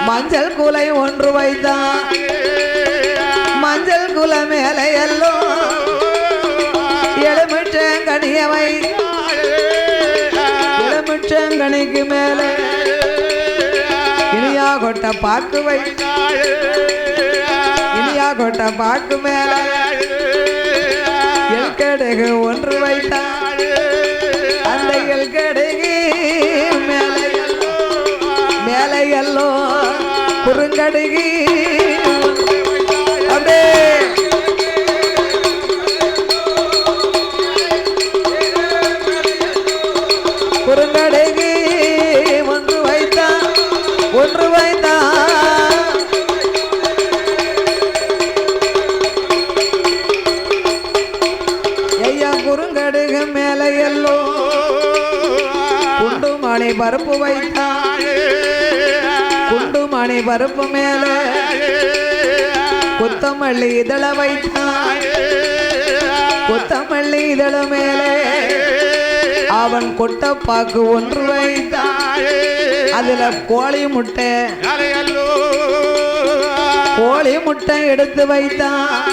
மஞ்சள் குலை ஒன்று வைத்தான் மஞ்சள் குலை மேலே எல்லோ எலுமிச்சங்கனிய வை எலுமிச்சங்கனிக்கு மேலே இனியா கொட்ட பாக்கு வை இனியா கொட்ட பாக்கு மேலே எல்கடுகு ஒன்று வைத்தாள் அந்த எல்கடுகு மேலே எல்லோ குறுங்கடுகு அப்படியே குறுங்கடுகு ஒன்று வைத்தான் ஐயா குறுங்கடுகு மேலே எல்லோ குண்டு மணி பருப்பு வைத்தான் குண்டு மணி பருப்பு மேலே கொத்தமல்லி இதழ வைத்தான் கொத்தமல்லி இதழ மேலே அவன் கொட்டப்பாக்கு ஒன்று வைத்தான் அதுல கோழி முட்டை எடுத்து வைத்தான்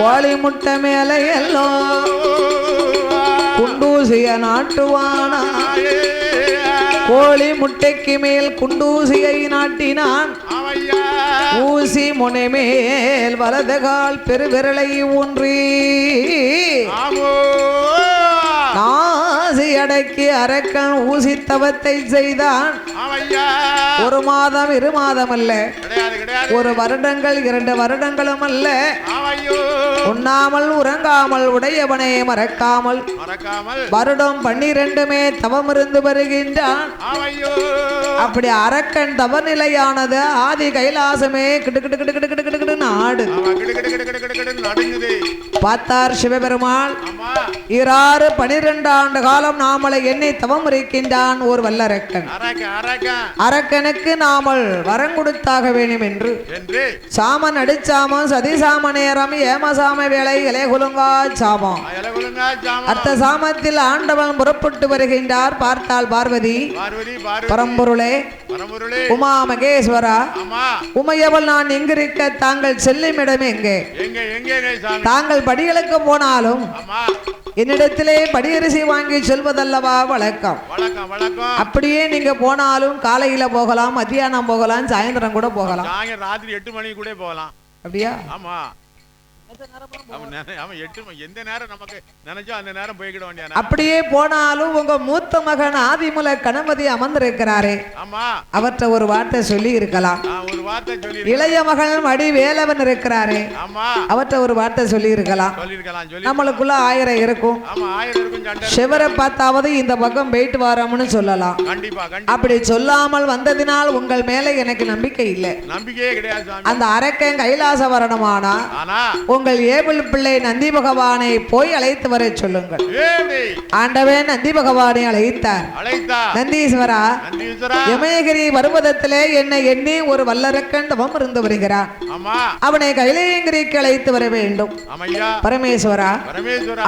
கோழி முட்டை மேலே எல்லாம் குண்டூசிய நாட்டுவானா கோழி முட்டைக்கு மேல் குண்டூசியை நாட்டினான் ஊசி முனை மேல் வலது கால் பெருவிரலை ஊன்றி நாசி அடக்கி அரக்கன் ஊசி தவத்தை செய்தான் 1 மாதம் 2 மாதம் அல்ல 1 வருடங்கள் 2 வருடங்களும் அல்ல உண்ணாமல் உறங்காமல் உடையவனை மறக்காமல் வருடம் 12மே தவம் இருந்து வருகின்றான் அப்படி அரக்கன் தவ நிலையானது ஆதி கைலாசமே கிடு கிடு கிடு கிடு கிடு கிடு நாடு பார்த்தார் சிவபெருமாள் 12 ஆண்டு காலம் நாமளை எண்ணி தவம் இருக்கின்றான் ஒரு வல்லரக்கன் அரக்கனுக்கு நாமல் வரம் கொடுத்தாக வேண்டும் என்று சாமன் அடிச்சாமம் சதிசாம நேரம் ஏமசாம வேலை இலைகுலுங்கா சாமம் அத்த சாமத்தில் ஆண்டவன் புறப்பட்டு வருகின்றார் பார்த்தால் பார்வதி பரம்பொருளே உமா மகேஸ்வரா உமையவள் நான் எங்கிருக்க தாங்கள் செல்லும் இடம் எங்கே தாங்கள் படிகளுக்கு போனாலும் என்னிடத்திலே படியரிசி வாங்கி சொல்வதல்லவா வழக்கம் அப்படியே நீங்க போனாலும் காலையில போகலாம் மத்தியானம் போகலாம் சாயந்தரம் கூட போகலாம் ராத்திரி 8 மணிக்கு கூட போகலாம் அப்படியா ஆமா எந்த நேரம் நமக்கு நினைச்சா அந்த நேரம் போய்க்கிட வேண்டிய அப்படியே போனாலும் உங்க மூத்த மகன் ஆதிமூல கணபதி அமர்ந்திருக்கிறாரே அவற்றை ஒரு வார்த்தை சொல்லி இருக்கலாம் இளைய மகன் மடி வேலவன் இருக்கிறாரே அவற்றை ஒரு வார்த்தை சொல்லி இருக்கலாம் நம்மளுக்குள்ள 1000 இருக்கும் சிவரை பார்த்தாவது இந்த பக்கம் போயிட்டு வரோம்னு சொல்லலாம் அப்படி சொல்லாமல் வந்ததினால் உங்கள் மேல எனக்கு நம்பிக்கை இல்லை அந்த அரக்கன் கைலாச வரணுமானா உங்கள் ஏபிள் பிள்ளை நந்தி பகவானை போய் அழைத்து வர சொல்லுங்கள் ஆண்டவன் நந்தி பகவானை அழைத்தார் நந்தீஸ்வரா யமயகிரி பர்வதத்திலே என்னை எண்ணி ஒரு வல்லரக்கன் தவம் இருந்து வருகிறான் அவனை கைலாயகிரிக்கு அழைத்து வர வேண்டும் பரமேஸ்வரா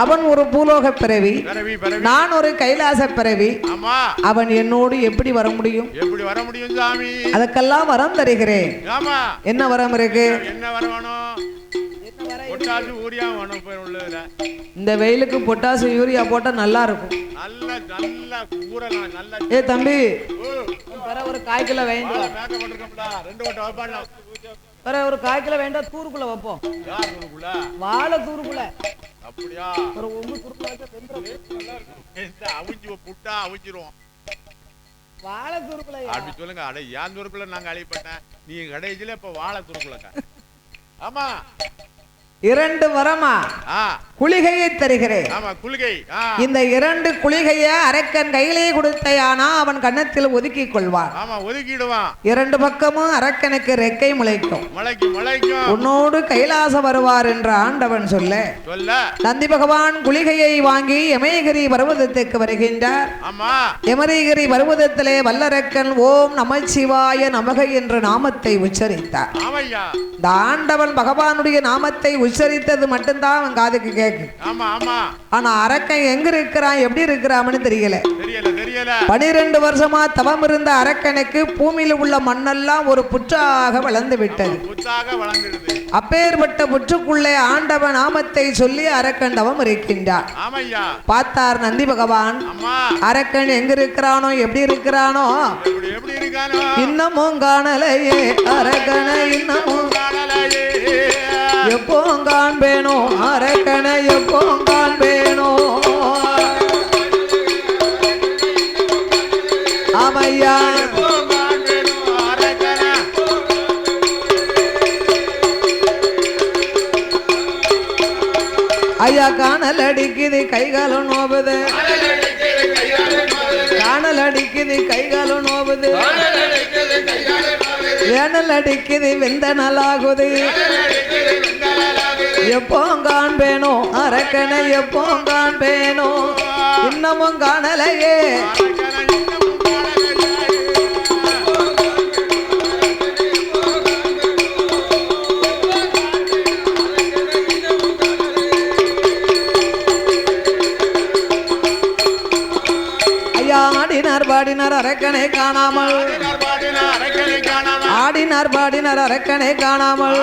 அவன் ஒரு பூலோக பிறவி நான் ஒரு கைலாச பிறவி அவன் என்னோடு எப்படி வர முடியும் அதுக்கெல்லாம் வரம் தருகிறேன் என்ன வரம் இருக்கு இந்த வெயிலுக்கு பொட்டாசு யூரியா போட்டா நல்லா இருக்கும் ஏ தம்பி ஒரு 1/4 கிலோ வேண்டாம் ஒரு 1/4 கிலோ வேண்டாம் தூருக்குள்ள வைப்போம் வாழை தூருக்குள்ள அப்படியா ஒரு ஒம்பு வாழை தூருக்குள்ள அப்படி சொல்லுங்க அட ஏன் தூருக்குள்ள நாங்க அழைப்பட்டேன் நீ கடைசியில இப்ப வாழை தூருக்குள்ள ஆமா 2 வரமா குளிகையை தருகிறேன் இந்த 2 குளிகையை அரக்கன் கையிலே கொடுத்தையானா அவன் கன்னத்தில் ஒதுக்கி கொள்வான் 2 பக்கமும் அரக்கனுக்கு ரெக்கை முளைக்கும் உன்னோடு கைலாசம் வருவார் என்று ஆண்டவன் சொல்ல நந்தி பகவான் குளிகையை வாங்கி யமயகிரி பர்வதத்துக்கு வருகின்றார் யமயகிரி பர்வதத்திலே வல்லரக்கன் ஓம் நமச்சிவாய நமக என்ற நாமத்தை உச்சரித்தார் இந்த ஆண்டவன் பகவானுடைய நாமத்தை உச்சரித்தது மட்டும்தான் அவன் காதுக்கு கேக்கு ஆனா அரக்கன் எங்க இருக்கிறான் எப்படி இருக்கிறான்னு தெரியல 12 வருஷமா தவம் இருந்த அரக்கனுக்கு பூமியில உள்ள மண்ணெல்லாம் ஒரு புற்றாக வளர்ந்து விட்டது அப்பேற்பட்ட புற்றுக்குள்ளே ஆண்டவன் நாமத்தை சொல்லி அரக்கன் தவம் இருக்கின்றார் பார்த்தார் நந்தி பகவான் அரக்கன் எங்க இருக்கிறானோ எப்படி இருக்கிறானோ இன்னமும் காணலையே அரக்கனை இன்னமும் எப்போ காண்பேனோ அரக்கனை எப்போ காண்பேனோ ஆமையா ஐயா காணல் அடிக்குது கைகாலம் நோவுது காணல் அடிக்குது கைகாலம் நோவுது வேணல் அடிக்குது வெந்த நலாகுது எப்போ காண்பேனோ அரக்கனை எப்போ காண்பேனோ இன்னமும் காணலையே அரக்கனை காணாமல் ஆடினார் பாடினார் அரக்கனை காணாமல்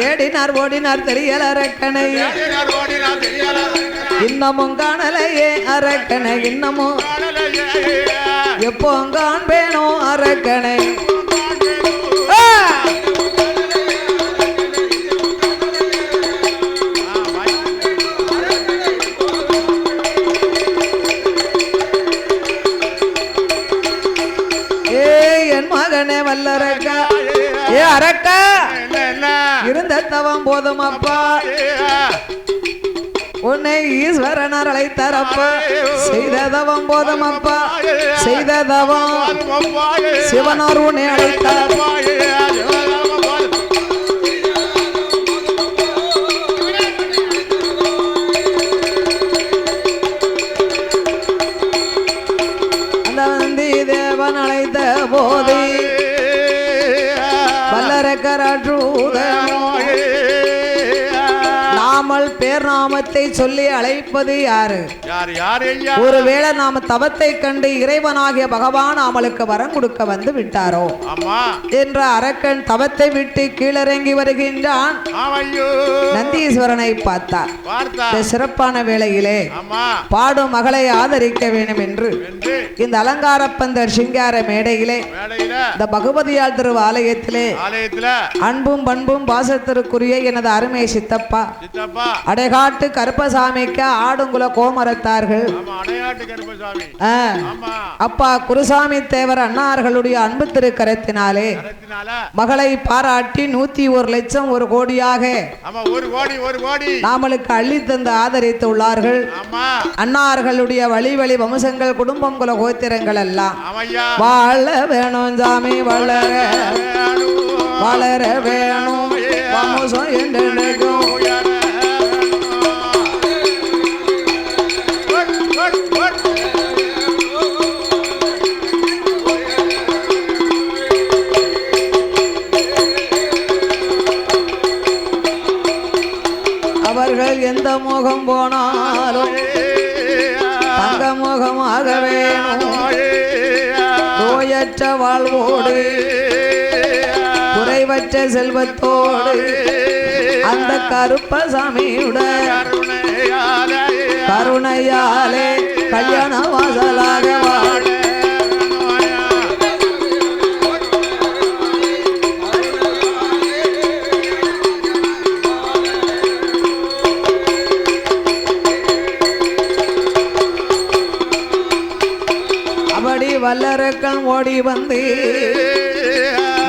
தேடினார் ஓடினார் தெரியல அரக்கனை இன்னமும் காணலையே அரக்கனை இன்னமும் எப்போ காண்பேனோ அரக்கனை வல்லரக்கா ஏ அரக்கா இருந்த தவம் போதும் அப்பா உன்னை ஈஸ்வரனர் அழைத்தாரப்பா செய்த தவம் போதும் அப்பா செய்த தவம் சிவனார் உன்னை அழைத்தார் அந்த வந்தி தேவன் அழைத்த போதே நாமல் பேர் நாமத்தை சொல்லி அழைப்பது யாரு? ஒருவேளை நாம தவத்தை கண்டு இறைவனாகிய பகவான் நாமளுக்கு வரம் கொடுக்க வந்து விட்டாரோ என்ற அரக்கன் தவத்தை விட்டு கீழிறங்கி வருகின்றான். நந்தீஸ்வரனை பார்த்தார். இந்த சிறப்பான வேளையிலே பாடும் மகளை ஆதரிக்க வேண்டும் என்று இந்த அலங்கார பந்தர் சிங்கார மேடையிலே இந்த பகவதியார் திரு ஆலயத்திலே அன்பும் பண்பும் பாசத்திற்குரிய எனது அருமை சித்தப்பா அடைகாட்டு கருப்பசாமிக்கு ஆடுங்குல கோமரத்தார்கள் அப்பா குருசாமி தேவர் அண்ணார்களுடைய அன்பு திருக்கரத்தினாலே மகளை பாராட்டி 101 லட்சம் 1 கோடியாக நாமளுக்கு அள்ளி தந்து ஆதரித்து உள்ளார்கள். அண்ணார்களுடைய வழி வழி வம்சங்கள் குடும்பம் குல கோத்திரங்கள் எல்லாம் வாழ வேணும் சாமி வளர வளர வேணும் வம்சம் என்றென்றைக்கும் அவர்கள் எந்த முகம் போனாலும் தங்க முகமாக வேணும். நோயற்ற வாழ்வோடு குறைவற்ற செல்வத்தோடு அந்த கருப்பசாமியுடைய கருணையாலே கல்யாண வாசலாக வாழ வல்லரக்கன் ஓடி வந்து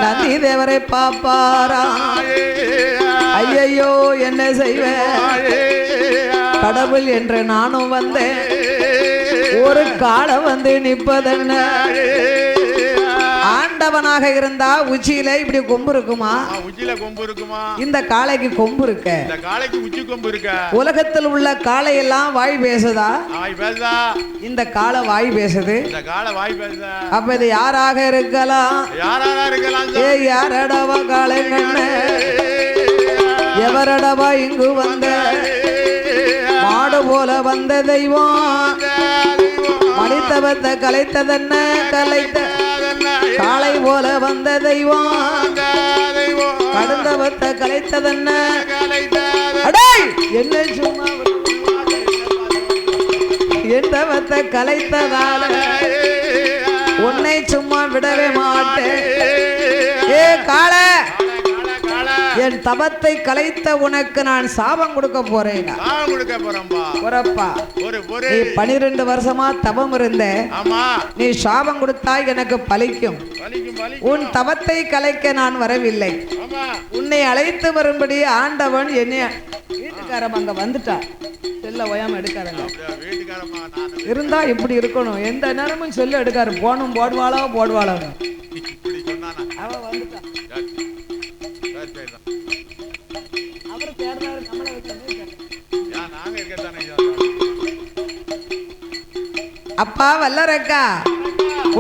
நந்தி தேவரை பாப்பாரா. ஐயையோ என்ன செய்வேன் கடவுள் என்று நானும் வந்தேன். ஒரு காலை வந்து நிற்பதென்ன ஆண்டவனாக இருந்தா உச்சியில இப்படி கொம்பு இருக்குமா? உச்சியில கொம்பு இருக்குமா? இந்த காளைக்கு கொம்பு இருக்க. இந்த காளைக்கு உச்சி கொம்பு இருக்க. உலகத்தில் உள்ள காளை எல்லாம் வாய் பேசுதா? வாய் பேசுதா. இந்த காளை வாய் பேசுது. இந்த காளை வாய் பேசுதா. அப்ப இது யாராக இருக்கலாம்? யாராக இருக்கலாம்? ஏ யாரடவா காளை கண்ணு எவரடவா இங்கு வந்த மாடு போல வந்த தெய்வம் மடித்தவத்தை கலைத்ததென்ன கலைத்த காளை போல வந்த தெய்வம் கடந்தவத்தை கலைத்ததென்ன என்ன சும்மா எந்தவத்தை கலைத்ததால உன்னை சும்மா விடவே மாட்டேன். ஏ காளை என் தபத்தை கலைத்த உனக்கு நான் சாபம் கொடுக்க போறேன். நீ 12 வருஷமா தபம் இருந்த நீ சாபம் கொடுத்தாய் எனக்கு பலிக்கும். உன் தபத்தை கலைக்க நான் வரவில்லை. உன்னை அழைத்து வரும்படி ஆண்டவன் என்னை வீட்டுக்காரமா அங்க வந்துட்டா. செல்ல ஓயாம எடுக்காரங்க இருந்தா இப்படி இருக்கணும். எந்த நேரமும் சொல்ல எடுக்காரு. போனும் போடுவாளோ போடுவாளோ அவ வந்துட்டா. அவர் தேர்ந்தாரு நம்மளை அப்பா வல்லரக்கா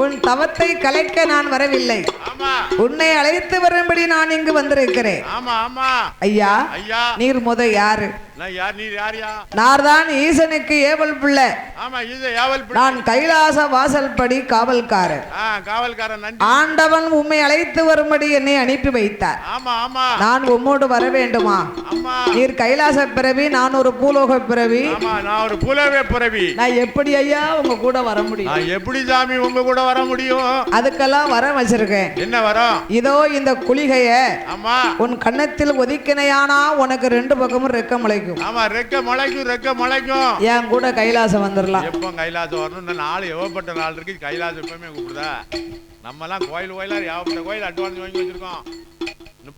உன் தவத்தை கலைக்க நான் வரவில்லை. ஆமா உன்னை அழைத்து வரும்படி நான் இங்கு வந்திருக்கிறேன். ஆமா ஆமா ஐயா ஐயா நீர் யாரு? நான் யார்? நீ யாரியா? நார்தான் ஈசனுக்கு ஏவல் பிள்ளை. ஆமா இது ஏவல் பிள்ளை. நான் கைலாச வாசல் படி காவல்காரர். காவல்காரன். நன்றி. ஆண்டவன் உம்மை அழைத்து வரும்படி என்னை அனுப்பி வைத்தார். ஆமா ஆமா நான் உம்மோடு வர வேண்டுமா? ஆமா நீர் கைலாச பிறவி, நான் ஒரு பூலோக பிறவி. ஆமா நான் ஒரு பூலோக பிறவி. நான் எப்படி ஐயா உங்க கூட வர முடியும்? நான் எப்படி சாமி உங்க கூட வர முடியும்? அதுக்கெல்லாம் வர வச்சிருக்கேன். என்ன வரம்? இதோ இந்த குளிகைய ஆமா உன் கன்னத்தில் ஒதுக்கினையானா உனக்கு 2 பக்கமும் ரெக்க முளைக்கும். ஆமா ரெக்க முளைக்கும். என் கூட கைலாசம் வந்துடலாம். எப்போ கைலாசம் வரணும்? நாள் எவ்வளவுப்பட்ட நாள் இருக்கு. கைலாசம் எப்பவுமே கூப்பிடுதா? நம்ம எல்லாம் கோயிலா ஏகப்பட்ட கோயில் அட்வான்ஸ் வாங்கி வச்சிருக்கோம். இன்னும்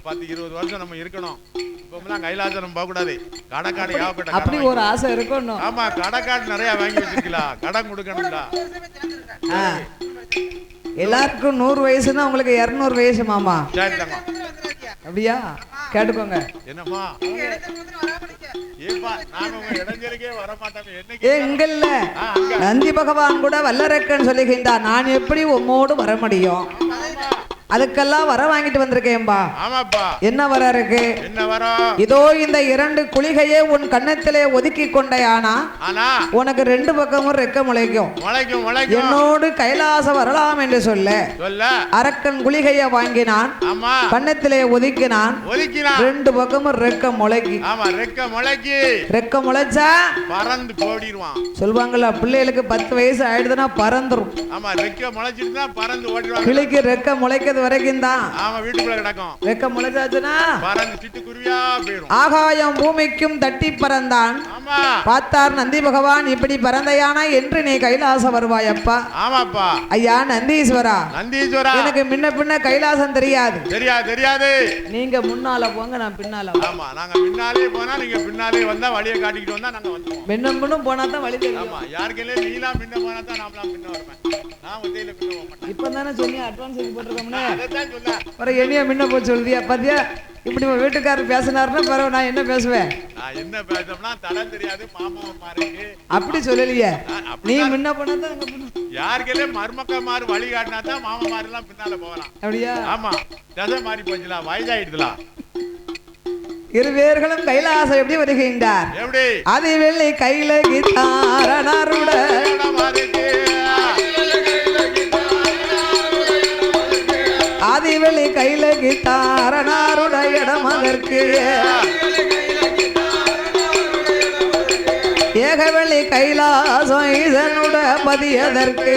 10-20 வருஷம் நம்ம இருக்கணும். இப்பெல்லாம் கைலாசம் நம்ம போக கூடாது. கடைக்காடு ஏகப்பட்ட அப்படி ஒரு ஆசை இருக்கணும். ஆமா கடைக்காடு நிறைய வாங்கி வச்சிருக்கலாம். கடன் கொடுக்கணும்டா. எல்லாருக்கும் 100 வயசுன்னா உங்களுக்கு 200 வயசு மாமா. அப்படியா? கேட்டுக்கோங்க. என்னம்மா நந்தி பகவான் கூட வல்லரக்கன் சொல்லுகின்றார், நான் எப்படி உம்மோடு வர முடியும்? அதுக்கெல்லாம் வர வாங்கிட்டு வந்திருக்கேன்பா. என்ன வர இருக்கு? இதோ இந்த 2 குளிகையே உன் கன்னத்திலே ஒதுக்கி கொண்டையானா உனக்கு 2 பக்கமும் ரெக்க முளைக்கும். என்னோடு கைலாசம் வரலாம் என்று சொல்ல அரக்கன் குளிகையை வாங்கினான், கன்னத்திலே ஒதுக்கினான், 2 பக்கமும் ரெக்க முளைக்கி. ரெக்க முளைச்சா பறந்து போடிடுவான். சொல்லுவாங்கல்ல, பிள்ளைகளுக்கு 10 வயசு ஆயிடுதுன்னா பறந்துரும். கிளிக்கு ரெக்க முளைக்க வரைக்கும் தான் வீட்டுக்குள்ள கிடக்கும். ரெக்க முளைச்சாச்சுன்னா பறந்து சிட்டுக்குருவியா போயிடும். ஆகாயம் பூமிக்கும் தட்டி பறந்தான். பார்த்தார் நந்தி பகவான், இப்படி பறந்தையானா என்று நீ கைலாசம் வருவாயப்பா. ஆமாப்பா. ஐயா நந்தீஸ்வரா, எனக்கு முன்ன பின்ன கைலாசம் தெரியாது. தெரியாது. நீங்க முன்னால போங்க, நான் பின்னால. ஆமா நாங்க முன்னாலே போனா நீங்க பின்னாலே வந்தா வழியை காட்டிக்கிட்டு வந்தா நாங்க வந்துருவோம். முன்னும் போனா தான் வழி தெரியும். ஆமா யாருக்கே நீலாம் முன்ன போனா தான் நாமலாம் பின்ன வருவேன். நான் ஒத்தையில பின்ன போக மாட்டேன். இப்பதானே சொல்லி அட்வான்ஸ் எழுதி போட்டுருக்கோம்னே. வர என்னைய முன்ன போய் சொல்றியா? பாத்தியா இப்படி வீட்டுக்காரர் பேசினாருன்னா பிறகு நான் என்ன பேசுவேன்? நான் என்ன பேசணும்னா தடம் தெரியாது மாமா மாருக்கு அப்படி சொல்லலையே. நீ முன்ன போனா தான் யாருக்கே மருமக்க மாறு வழி காட்டினா தான் மாமா மாறு எல்லாம் பின்னால போகலாம். அப்படியா? ஆமா தசை மாறி போச்சுலாம், வயதாயிடுதுலாம். 2 பேர்களும் கைலாசம் எப்படி வருகின்றார்? எப்படி? அது வெள்ளி கையில கிட்டாரனாருட ஆதிவெளி கையில கிட்டாரனாருட இடம் அதற்கு ஏகவெளி கைலாசம் ஈசனுட பதியதற்கு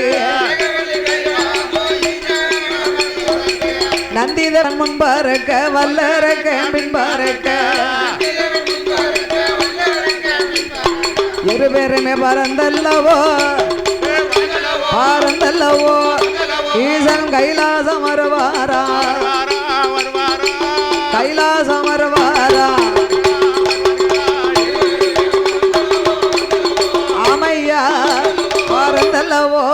நந்திதன் முன்பறக்க வல்லறக்க பின்பறக்க 2 பேருமே பறந்தல்லவோ ஈசன் கைலாசம் வருவாரா? கைலாசம் வருவாரா? ஆமையா பறந்தல்லவோ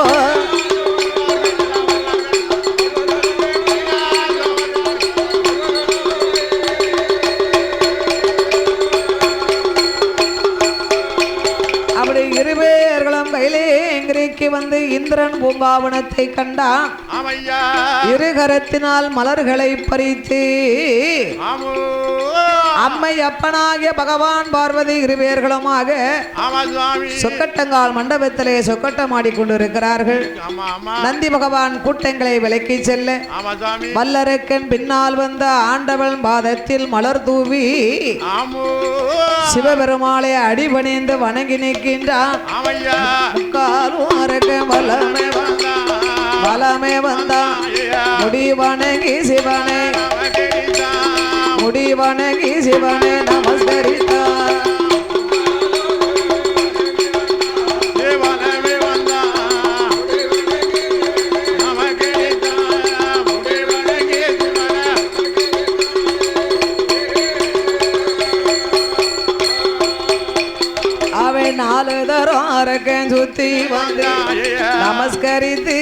அப்படி 2 பேர்களும் கைலேங்கிரிக்கு வந்து இந்திரன் பூங்காவனத்தை கண்டான். 2 கரத்தினால் மலர்களை பறித்து அம்மை அப்பனாகிய பகவான் பார்வதி 2 பேர்களுமாக சொக்கட்டங்கால் மண்டபத்திலே சொக்கட்டம் ஆடிக்கொண்டிருக்கிறார்கள். நந்தி பகவான் கூட்டங்களை விலக்கி செல்ல வல்லரக்கன் பின்னால் வந்த ஆண்டவன் பாதத்தில் மலர் தூவி சிவபெருமாளை அடிபணிந்து வணங்கி நிற்கின்றான். வலமே வந்தான் முடி வணங்கி சிவனே நமஸ்கரித்தான். அவை 4 தரம் அரக்கன் சுத்தி வந்து நமஸ்கரித்து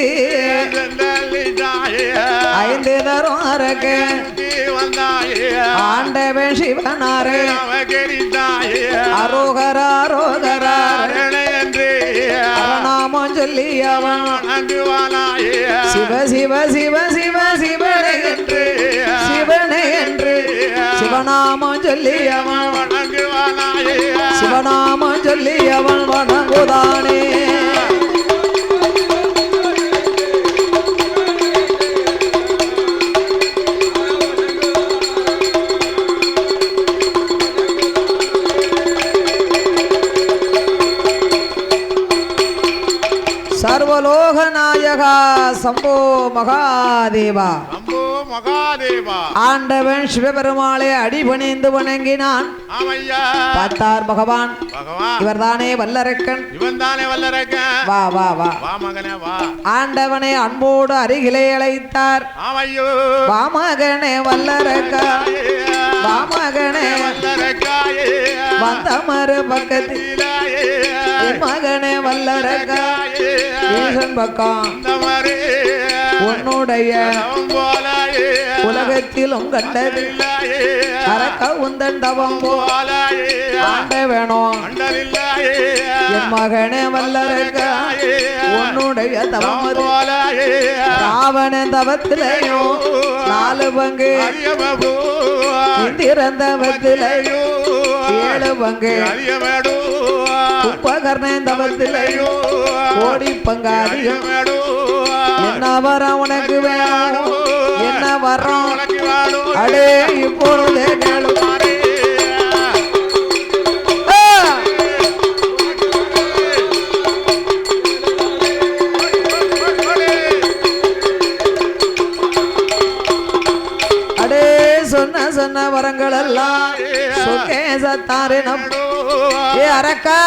5 தரம் அரக்கன் ஆண்டவன் சிவனாரே அரோகரா அரணாமம் சொல்லி அவன் சிவ சிவ சிவ சிவ சிவ சிவநாமம் சொல்லி அவன் வணங்குவானாயே சிவநாமம் சொல்லி அவன் வணங்குதானே சர்வலோக நாயகா சம்போ மகாதேவா சம்போ மகாதேவா ஆண்டவன் சிவபெருமாளை அடிபணிந்து வணங்கினான் ஆமையா பார்த்தார் பகவான் பகவான் இவர்தானே வல்லரக்கன் இவன் தானே வல்லரக்கன் வா வா வா வா மகனே வா ஆண்டவனை அன்போடு அருகிலே அழைத்தார் ஆமையோ வா மகனே வல்லரக்கா வா மகனே வல்லரக்காயே வந்த மறு பக்கத்தில் என் மகனே வல்லரக்கா ஈசன் பக்கம் இந்தமரே உன்னுடைய போலாயே உலகத்திலும் கண்டது அரக்க உந்தண்டவம் போலாயே ஆண்ட வேணும் அண்டலில்லாயே என் மகனே வல்லரக்கா உன்னுடைய தவம் அது. போலாயே ராவணன் தவத்திலையும் 4 பங்கு அரியமபூ இந்திரன் தவத்திலையும் 7 பங்கு அரியமேடு கும்பகர்ணன் தவத்திலையும் கோடி பங்கு அதிகம் என்ன வரம் உனக்கு வேணும் என்ன வரம் அடே இப்பொழுதே கேளு அடே சொன்ன சொன்ன வரங்கள் எல்லாம் சுகேசத்தாரினம் ஏ அரக்கா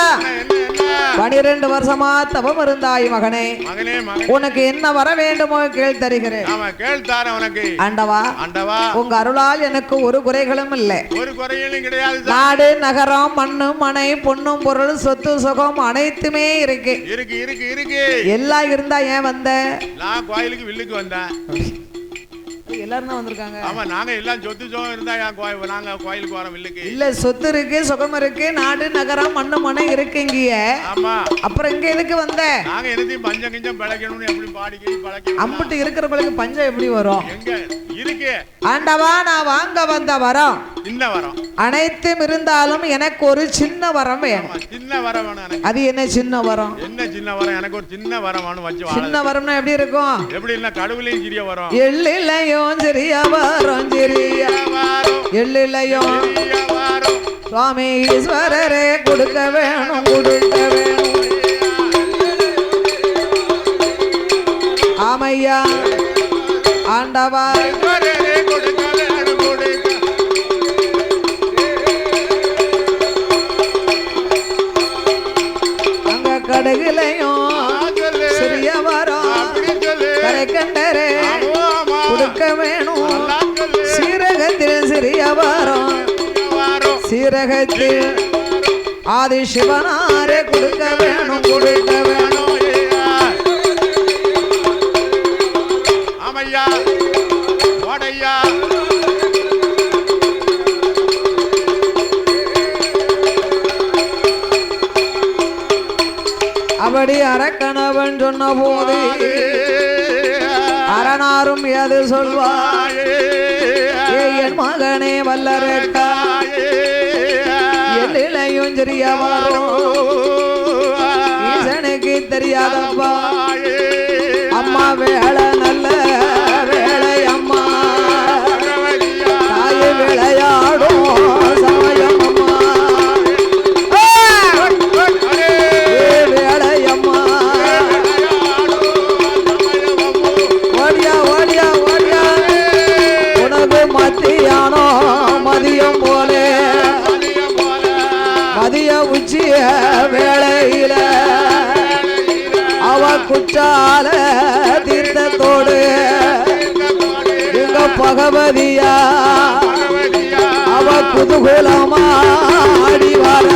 12 வருஷமா தவம் இருந்தாய் மகனே மகனே மகனே உனக்கு என்ன வர வேண்டுமோ கேள் தருகிறேன் ஆமா கேள்தாரே உனக்கு ஆண்டவா ஆண்டவா உங்க அருளால் எனக்கு ஒரு குறைகளும் இல்லை ஒரு குறையும் கிடையாது நாடு நகரம் மண்ணு மனை பொண்ணும் பொருள் சொத்து சுகம் அனைத்துமே இருக்கு இருக்கு இருக்கு இருக்கு எல்லாம் இருந்தா ஏன் வந்த நான் கோயிலுக்கு வில்லுக்கு வந்தேன் எல்லாரும் தான் வந்திருக்காங்க ஆமா நாங்க எல்லாம் சொத்து சுகம் இருந்தா நாங்க கோயிலுக்கு வரோம் வில்லுக்கு இல்ல சொத்து இருக்கு சுகம் இருக்கு நாடு நகரம் மண்ணு மனை இருக்கு இங்கேயே ஆமா அப்புறம் இங்க எதுக்கு வந்த நாங்க எதுவும் பஞ்சம் கிஞ்சம் பிழைக்கணும்னு எப்படி பாடிக்கி பழக்க அம்பிட்டு இருக்கிறவங்களுக்கு பஞ்சம் எப்படி வரும் எங்க இருக்கு ஆண்டவா நான் வாங்க வந்த வரம் சின்ன வரம் அனைத்தும் இருந்தாலும் எனக்கு ஒரு சின்ன வரம் வேணும் ஆமா, சின்ன வரம் வேணும் எனக்கு அது என்ன சின்ன வரம் என்ன சின்ன வரம் எனக்கு ஒரு சின்ன வரம் வேணும் வச்சு வாழ சின்ன வரம்னா எப்படி இருக்கும் எப்படி இல்ல கடவுளையும் சிறிய வரம் எள்ளிலையும் சிறிய வரம் சிறிய எள்ளிலையும் சிறிய வரம் சுவாமி ஈஸ்வரரே கொடுக்க வேணும் கொடுக்க வேணும் ஆமையா ஆண்டவா ஈஸ்வரரே கொடுக்க வேணும் கொடுக்க அங்க கடுகுலையும் சொல்லு சிறிய வரம் அப்படி சொல்லு கரைக்கண்டரே ஆமா கொடுக்க வேணும் நல்லா சொல்லு சீரகத்தில் சிறிய வரம் வரம் சீரகத்தில் ஆதி சிவனாரே கொடுக்க வேணும் கொடுக்க வேணும் ஆமையா ஓடையா அப்படி அரக்கணவன் சொன்ன போது அரணாரும் எது சொல்வார் என் மகனே வல்லரக்கா எல்லையும் தெரியவாரோ ஈசனுக்கு தெரியாதப்பா அம்மா வேலை நல்ல வேலை அம்மா தாய் விளையாடும் சமயம் அம்மா வேலை அம்மா ஓடியா ஓடியா ஓடியா உனக்கு மத்தியானம் மதியம் போலே மதிய உச்சிய வேளையில அவ குற்றால தீர்த்தத்தோடு எங்க பகவதியா அவ குதூகலமா ஆடி வர